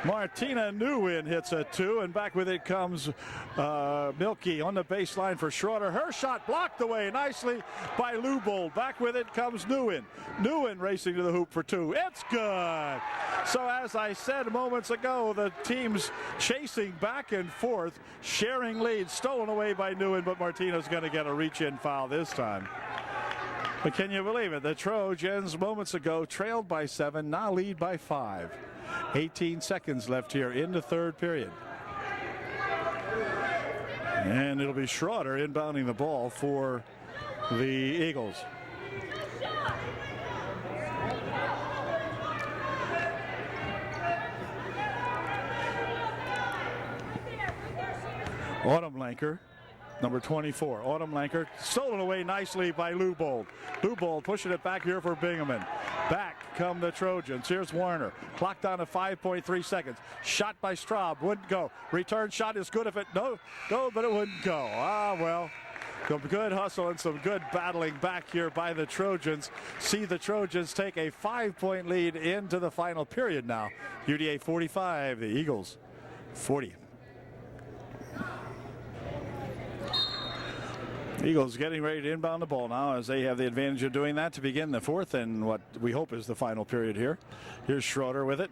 Martina Nguyen hits a 2, and back with it comes Milkey on the baseline for Schroeder. Her shot blocked away nicely by Lubold. Back with it comes Nguyen. Nguyen racing to the hoop for 2. It's good. So as I said moments ago, the teams chasing back and forth, sharing leads, stolen away by Nguyen, but Martina's going to get a reach-in foul this time. But can you believe it? The Trojans moments ago trailed by 7, now lead by 5. 18 seconds left here in the third period. And it'll be Schroeder inbounding the ball for the Eagles. Autumn Lanker, number 24. Autumn Lanker stolen away nicely by Lubold. Lubold pushing it back here for Bingaman. Back come the Trojans. Here's Warner. Clock down to 5.3 seconds. Shot by Straub. Wouldn't go. Return shot is good if it no, but it wouldn't go. Well. Some good hustle and some good battling back here by the Trojans. See the Trojans take a 5-point lead into the final period now. UDA 45, the Eagles 40. Eagles getting ready to inbound the ball now as they have the advantage of doing that to begin the fourth and what we hope is the final period here. Here's Schroeder with it.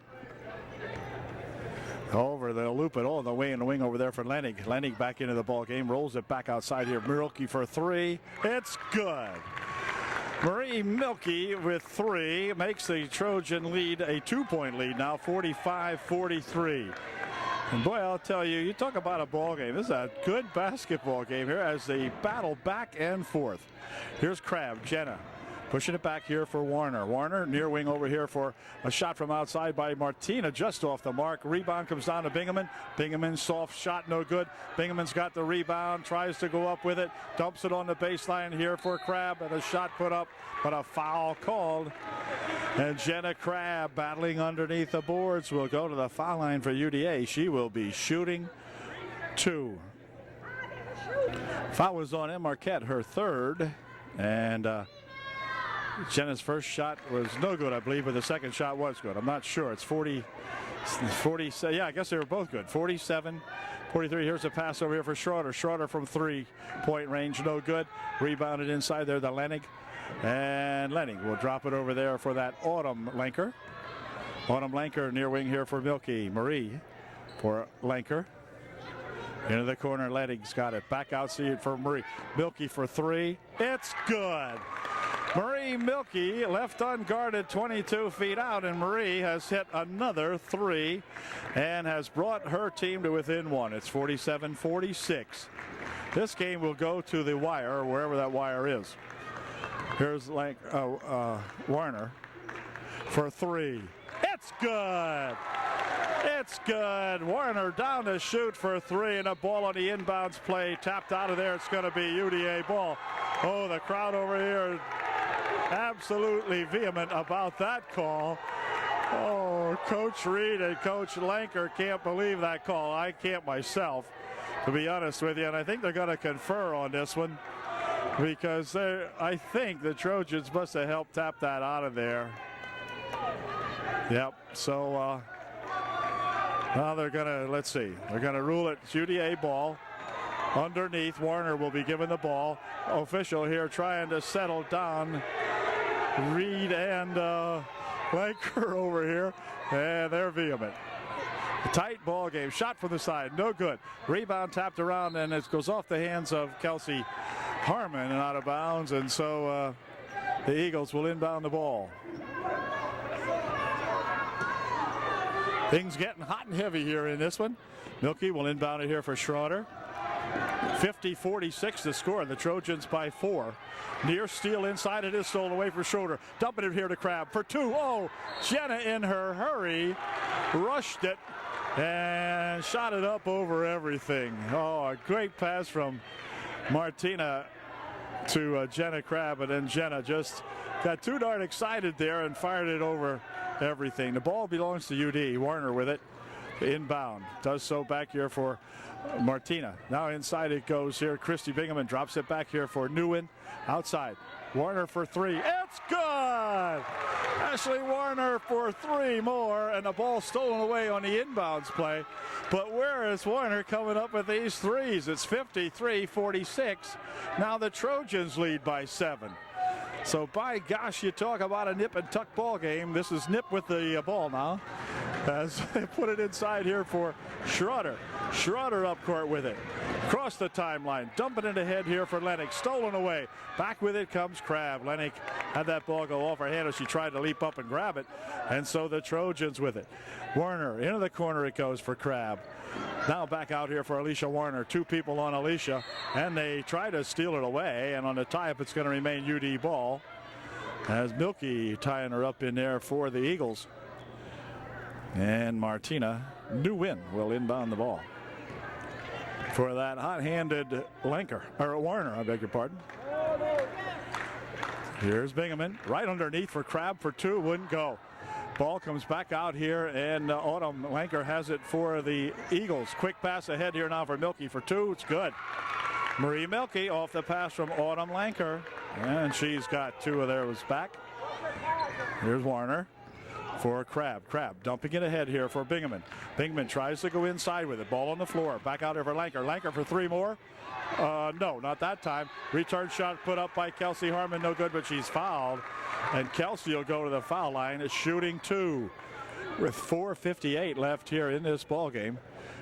Over, they'll loop it all the way in the wing over there for Lennig. Lennig back into the ball game, rolls it back outside here. Milkey for 3. It's good. Marie Milkey with 3 makes the Trojan lead a 2-point lead now, 45-43. And boy, I'll tell you, you talk about a ball game. This is a good basketball game here as they battle back and forth. Here's Crabb, Jenna. Pushing it back here for Warner. Warner near wing over here for a shot from outside by Martina, just off the mark. Rebound comes down to Bingaman. Bingaman soft shot, no good. Bingaman's got the rebound, tries to go up with it, dumps it on the baseline here for Crabb, and a shot put up, but a foul called. And Jenna Crabb battling underneath the boards will go to the foul line for UDA. She will be shooting 2. Foul was on M. Marquette, her 3rd, and Jenna's first shot was no good, I believe, but the second shot was good. I'm not sure. It's 40, yeah, I guess they were both good. 47, 43. Here's a pass over here for Schroeder. Schroeder from 3-point range, no good. Rebounded inside there to Lenig. And Lenig will drop it over there for that Autumn Lanker. Autumn Lanker near wing here for Milky. Marie for Lanker. Into the corner, Lenig's got it. Back outside for Marie. Milky for 3. It's good. Marie Milky left unguarded 22 feet out, and Marie has hit another 3 and has brought her team to within 1. It's 47-46. This game will go to the wire, or wherever that wire is. Here's Warner for 3. It's good. It's good. Warner down to shoot for 3, and a ball on the inbounds play tapped out of there. It's going to be UDA ball. Oh, the crowd over here absolutely vehement about that call. Oh, Coach Reed and Coach Lanker can't believe that call. I can't myself, to be honest with you, and I think they're going to confer on this one because I think the Trojans must have helped tap that out of there. Yep, so now they're going to, let's see, they're going to rule it UDA ball. Underneath, Warner will be given the ball. Official here trying to settle down Reed and Lanker over here, and they're vehement. A tight ball game. Shot from the side, no good. Rebound tapped around, and it goes off the hands of Kelsey Harmon and out of bounds, and so the Eagles will inbound the ball. Things getting hot and heavy here in this one. Milky will inbound it here for Schroeder. 50-46 to score. The Trojans by 4. Near steal inside. It is stolen away for Schroeder. Dumping it here to Crabb for 2. Oh, Jenna in her hurry rushed it and shot it up over everything. Oh, a great pass from Martina to Jenna Crabb, and then Jenna just got too darn excited there and fired it over everything. The ball belongs to UD. Warner with it. Inbound. Does so back here for Martina. Now inside it goes here. Christy Bingaman drops it back here for Nguyen. Outside. Warner for 3. It's good! Ashley Warner for 3 more, and the ball stolen away on the inbounds play. But where is Warner coming up with these threes? It's 53-46. Now the Trojans lead by 7. So by gosh, you talk about a nip and tuck ball game. This is nip with the ball now, as they put it inside here for Schroeder. Schroeder up court with it. Across the timeline, dumping it ahead here for Lennox. Stolen away. Back with it comes Crabb. Lennox had that ball go off her hand as she tried to leap up and grab it. And so the Trojans with it. Warner into the corner it goes for Crabb. Now back out here for Alicia Warner. 2 people on Alicia, and they try to steal it away. And on the tie-up, it's going to remain UD ball, as Milky tying her up in there for the Eagles. And Martina Nguyen will inbound the ball for that hot-handed Lanker, or Warner, I beg your pardon. Here's Bingaman right underneath for Crabb for 2, wouldn't go. Ball comes back out here, and Autumn Lanker has it for the Eagles. Quick pass ahead here now for Milky for 2. It's good. Marie Milky off the pass from Autumn Lanker, and she's got 2 of those back. Here's Warner for Crabb. Crabb dumping it ahead here for Bingaman. Bingaman tries to go inside with it. Ball on the floor. Back out here for Lanker. Lanker for 3 more. No, not that time. Return shot put up by Kelsey Harmon. No good, but she's fouled. And Kelsey will go to the foul line, shooting 2 with 4:58 left here in this ball game.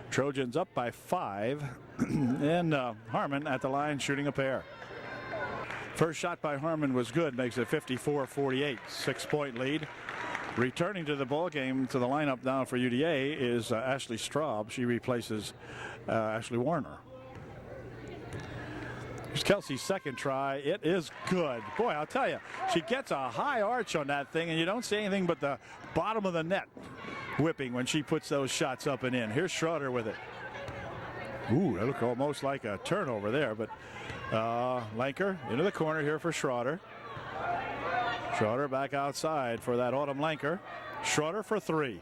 Trojans up by 5, and Harmon at the line shooting a pair. First shot by Harmon was good, makes it 54-48, 6-point lead. Returning to the ball game, to the lineup now for UDA is Ashley Straub. She replaces Ashley Warner. Here's Kelsey's second try. It is good. Boy, I'll tell you, she gets a high arch on that thing, and you don't see anything but the bottom of the net whipping when she puts those shots up and in. Here's Schroeder with it. Ooh, that looked almost like a turnover there, but Lanker into the corner here for Schroeder. Schroeder back outside for that Autumn Lanker. Schroeder for three.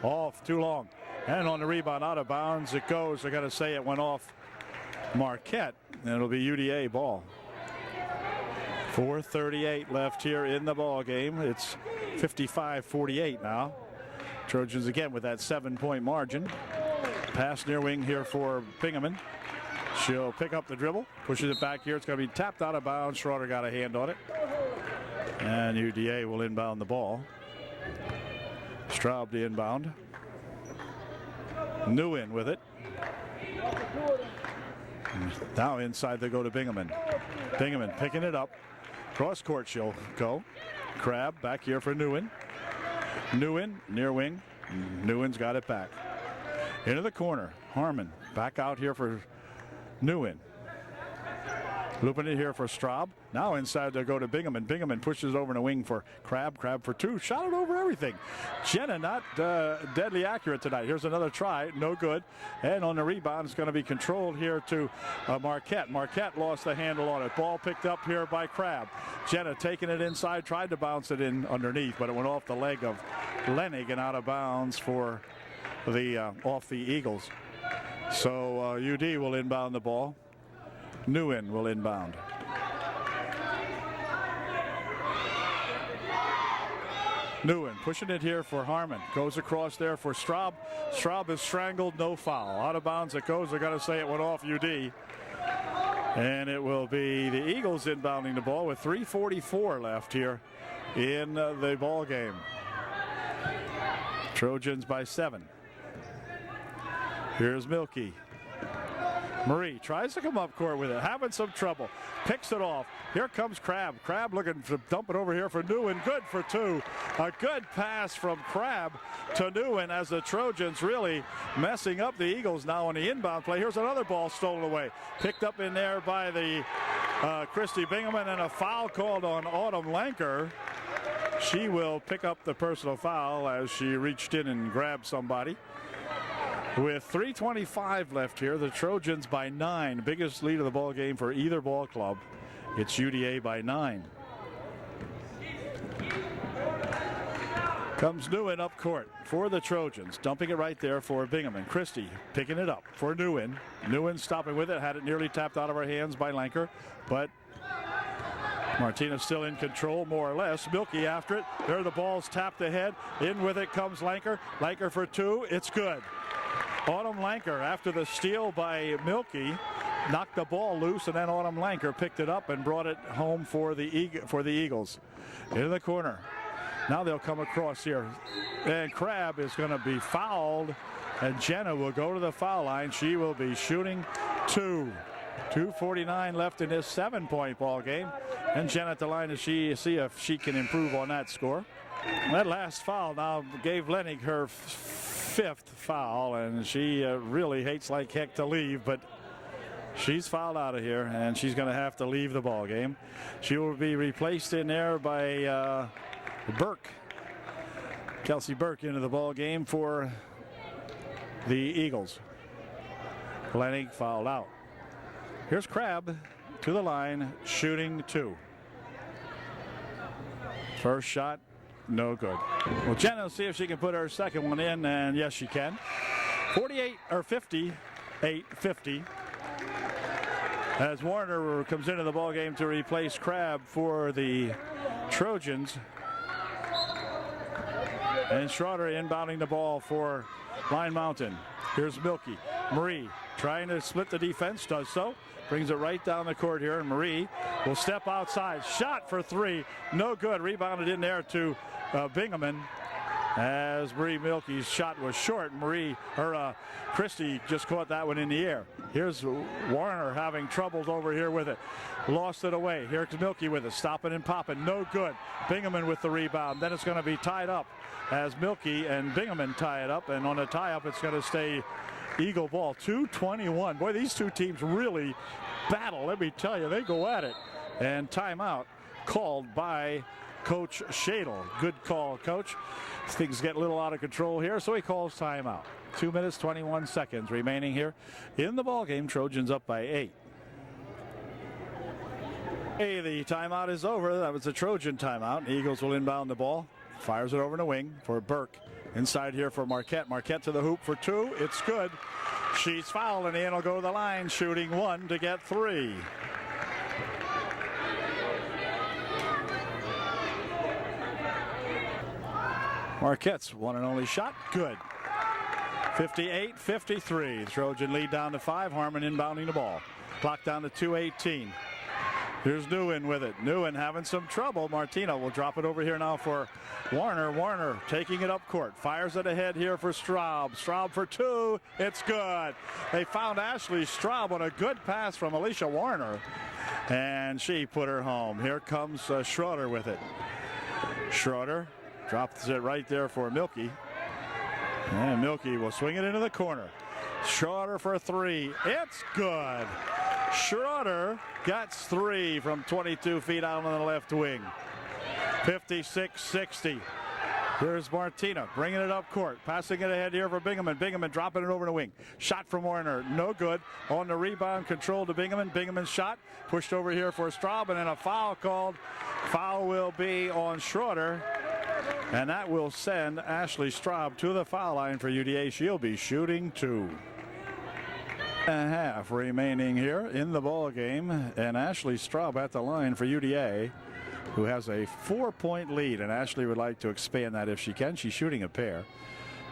Off, too long. And on the rebound, out of bounds it goes. They're going to say it went off Marquette, and it'll be UDA ball. 4:38 left here in the ball game. It's 55-48 now. Trojans again with that 7-point margin. Pass near wing here for Bingaman. She'll pick up the dribble, pushes it back here. It's going to be tapped out of bounds. Schroeder got a hand on it. And UDA will inbound the ball. Straub the inbound. Nguyen with it. Now inside they go to Bingaman. Bingaman picking it up. Cross court she'll go. Crabb back here for Nguyen. Nguyen near wing. Nguyen's got it back. Into the corner. Harmon back out here for Nguyen. Looping it here for Straub. Now inside they go to Bingaman. Bingaman pushes it over in the wing for Crabb. Crabb for two. Shot it over everything. Jenna not deadly accurate tonight. Here's another try. No good. And on the rebound, it's going to be controlled here to Marquette. Marquette lost the handle on it. Ball picked up here by Crabb. Jenna taking it inside. Tried to bounce it in underneath, but it went off the leg of Lenig and out of bounds for the off the Eagles. So UD will inbound the ball. Nguyen will inbound. Nguyen pushing it here for Harmon. Goes across there for Straub. Straub is strangled, no foul. Out of bounds it goes. They're going to say it went off UD. And it will be the Eagles inbounding the ball with 3:44 left here in the ball game. Trojans by 7. Here's Milkey. Marie tries to come up court with it, having some trouble. Picks it off. Here comes Crabb. Crabb looking to dump it over here for Nguyen. Good for two. A good pass from Crabb to Nguyen as the Trojans really messing up the Eagles now on the inbound play. Here's another ball stolen away. Picked up in there by the Christy Bingaman, and a foul called on Autumn Lanker. She will pick up the personal foul as she reached in and grabbed somebody. With 3:25 left here, the Trojans by 9. Biggest lead of the ball game for either ball club. It's UDA by 9. Comes Nguyen up court for the Trojans. Dumping it right there for Bingaman. Christie picking it up for Nguyen. Nguyen stopping with it. Had it nearly tapped out of her hands by Lanker. But Martinez still in control, more or less. Milkey after it. There the ball's tapped ahead. In with it comes Lanker. Lanker for two. It's good. Autumn Lanker, after the steal by Milkey, knocked the ball loose, and then Autumn Lanker picked it up and brought it home for the Eagles. Into the corner. Now they'll come across here. And Crabb is going to be fouled, and Jenna will go to the foul line. She will be shooting two. 2:49 left in this 7-point ball game. And Jenna at the line to see if she can improve on that score. That last foul now gave Lenig her 5th foul, and she really hates like heck to leave, but she's fouled out of here, and she's going to have to leave the ball game. She will be replaced in there by Burke. Kelsey Burke into the ball game for the Eagles. Lenig fouled out. Here's Crabb to the line, shooting two. First shot, no good. Well, Jenna will see if she can put her second one in, and yes, she can. 58-50. As Warner comes into the ball game to replace Crabb for the Trojans. And Schroeder inbounding the ball for Line Mountain. Here's Milkey. Marie trying to split the defense, does so. Brings it right down the court here, and Marie will step outside. Shot for three, no good. Rebounded in there to Bingaman. as Marie Milky's shot was short. Christie just caught that one in the air. Here's Warner having troubles over here with it. Lost it away. Here's Milky with it. Stopping and popping. No good. Bingaman with the rebound. Then it's going to be tied up as Milky and Bingaman tie it up. And on the tie-up, it's going to stay Eagle ball. 2:21. Boy, these two teams really battle. Let me tell you, they go at it. And timeout called by Coach Shadle. Good call, Coach. Things get a little out of control here, so he calls timeout. 2 minutes, 21 seconds remaining here in the ball game. Trojans up by 8. Hey, the timeout is over. That was a Trojan timeout. Eagles will inbound the ball. Fires it over in the wing for Burke. Inside here for Marquette. Marquette to the hoop for 2. It's good. She's fouled, and Ian will go to the line, shooting 1 to get 3. Marquette's one and only shot. Good. 58-53. Trojan lead down to 5. Harmon inbounding the ball. Clock down to 2:18. Here's Nguyen with it. Nguyen having some trouble. Martina will drop it over here now for Warner. Warner taking it up court. Fires it ahead here for Straub. Straub for 2. It's good. They found Ashley Straub on a good pass from Alicia Warner, and she put her home. Here comes Schroeder with it. Schroeder drops it right there for Milky. And Milky will swing it into the corner. Schroeder for 3. It's good. Schroeder gets 3 from 22 feet out on the left wing. 56-60. Here's Martina bringing it up court. Passing it ahead here for Bingaman. Bingaman dropping it over the wing. Shot from Warner. No good. On the rebound, control to Bingaman. Bingaman's shot pushed over here for Straub, and then a foul called. Foul will be on Schroeder. And that will send Ashley Straub to the foul line for UDA. She'll be shooting 2.5 remaining here in the ball game. And Ashley Straub at the line for UDA, who has a 4-point lead. And Ashley would like to expand that if she can. She's shooting a pair.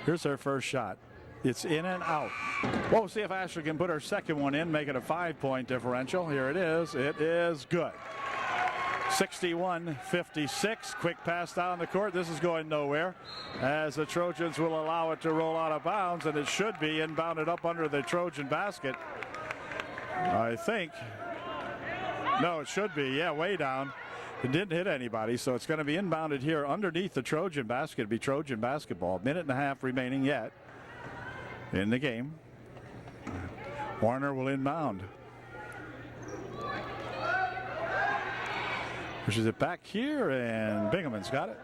Here's her first shot. It's in and out. We'll see if Ashley can put her second one in, make it a 5-point differential. Here it is. It is good. 61-56. Quick pass down the court. This is going nowhere, as the Trojans will allow it to roll out of bounds, and it should be inbounded up under the Trojan basket, I think. No, it should be. Yeah, way down. It didn't hit anybody, so it's going to be inbounded here underneath the Trojan basket. It'll be Trojan basketball. 1.5 remaining yet in the game. Warner will inbound. Pushes it back here, and Bingaman's got it.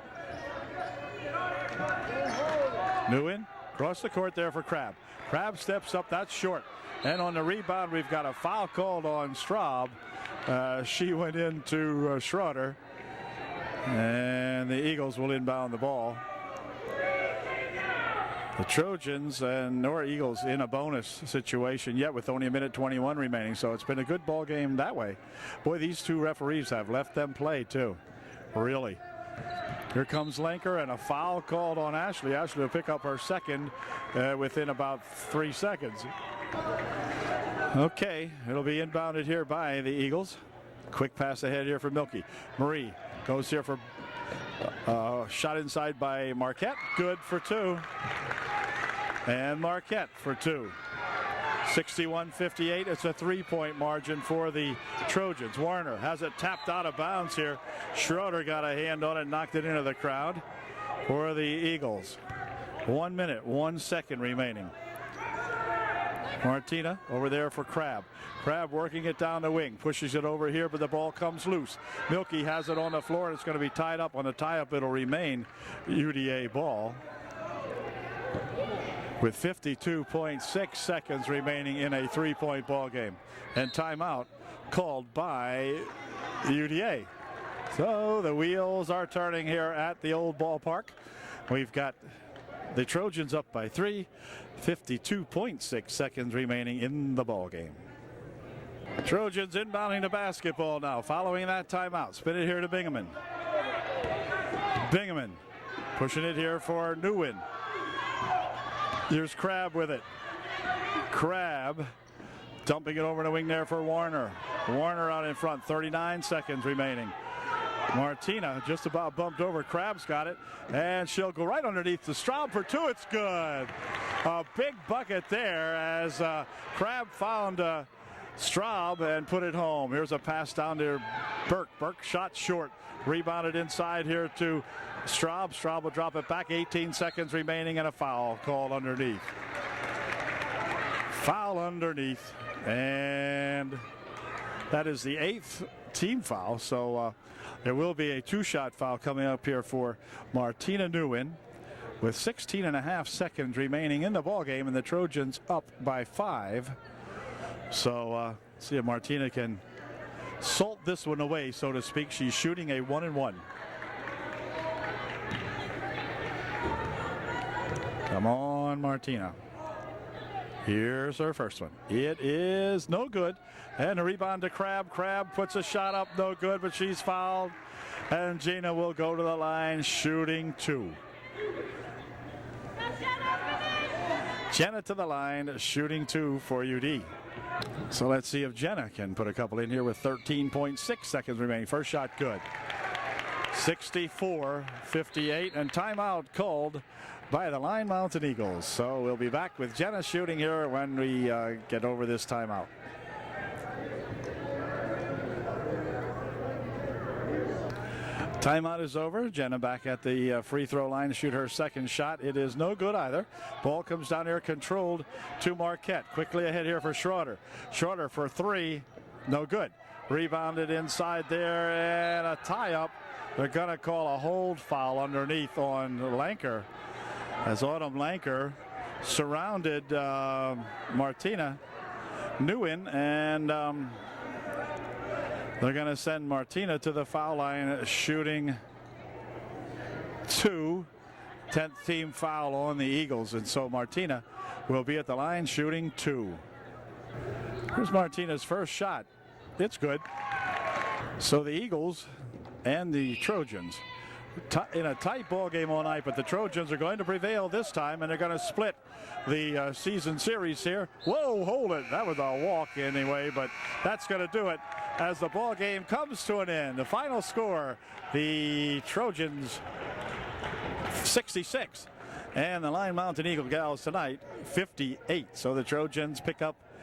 Nguyen across the court there for Crabb. Crabb steps up. That's short. And on the rebound, we've got a foul called on Straub. She went into Schroeder, and the Eagles will inbound the ball. The Trojans and nor Eagles in a bonus situation yet, with only 1:21 remaining. So it's been a good ball game that way. Boy, these two referees have left them play too. Really. Here comes Lenker, and a foul called on Ashley. Ashley will pick up her second within about 3 seconds. Okay, it'll be inbounded here by the Eagles. Quick pass ahead here for Milky. Marie goes here for shot inside by Marquette. Good for 2. And Marquette for 2. 61-58. It's a 3-point margin for the Trojans. Warner has it tapped out of bounds here. Schroeder got a hand on it, knocked it into the crowd for the Eagles. 1 minute, 1 second remaining. Martina over there for Crabb. Crabb working it down the wing, pushes it over here, but the ball comes loose. Milky has it on the floor, and it's going to be tied up. On the tie-up, it'll remain UDA ball, with 52.6 seconds remaining in a 3-point ball game. And timeout called by UDA. So the wheels are turning here at the old ballpark. We've got the Trojans up by 3, 52.6 seconds remaining in the ball game. Trojans inbounding the basketball now, following that timeout. Spin it here to Bingaman. Bingaman pushing it here for Nguyen. Here's Crabb with it. Crabb dumping it over the wing there for Warner. Warner out in front, 39 seconds remaining. Martina just about bumped over. Crab's got it, and she'll go right underneath the Straub for two. It's good. A big bucket there as Crab found Straub and put it home. Here's a pass down to Burke. Burke shot short. Rebounded inside here to Straub. Straub will drop it back. 18 seconds remaining and a foul called underneath. Foul underneath. And that is the 8th team foul. So there will be a 2-shot foul coming up here for Martina Nguyen with 16.5 seconds remaining in the ballgame, and the Trojans up by 5. So see if Martina can salt this one away, so to speak. She's shooting a 1-and-1. Come on, Martina. Here's her first one. It is no good. And a rebound to Crab. Crab puts a shot up, no good, but she's fouled. And Gina will go to the line shooting 2. Jenna to the line shooting 2 for UD. So let's see if Jenna can put a couple in here with 13.6 seconds remaining. First shot good. 64-58, and timeout called by the Line Mountain Eagles. So we'll be back with Jenna shooting here when we get over this timeout. Timeout is over. Jenna back at the free throw line to shoot her second shot. It is no good either. Ball comes down here controlled to Marquette. Quickly ahead here for Schroeder. Schroeder for 3. No good. Rebounded inside there and a tie up. They're going to call a hold foul underneath on Lanker as Autumn Lanker surrounded Martina Nguyen, and they're going to send Martina to the foul line shooting 2. 10th team foul on the Eagles, and so Martina will be at the line shooting 2. Here's Martina's first shot. It's good. So the Eagles and the Trojans in a tight ball game all night, but the Trojans are going to prevail this time, and they're going to split the season series here. Whoa, hold it. That was a walk anyway, but that's going to do it as the ball game comes to an end. The final score, the Trojans 66 and the Line Mountain Eagle Gals tonight 58. So the Trojans pick up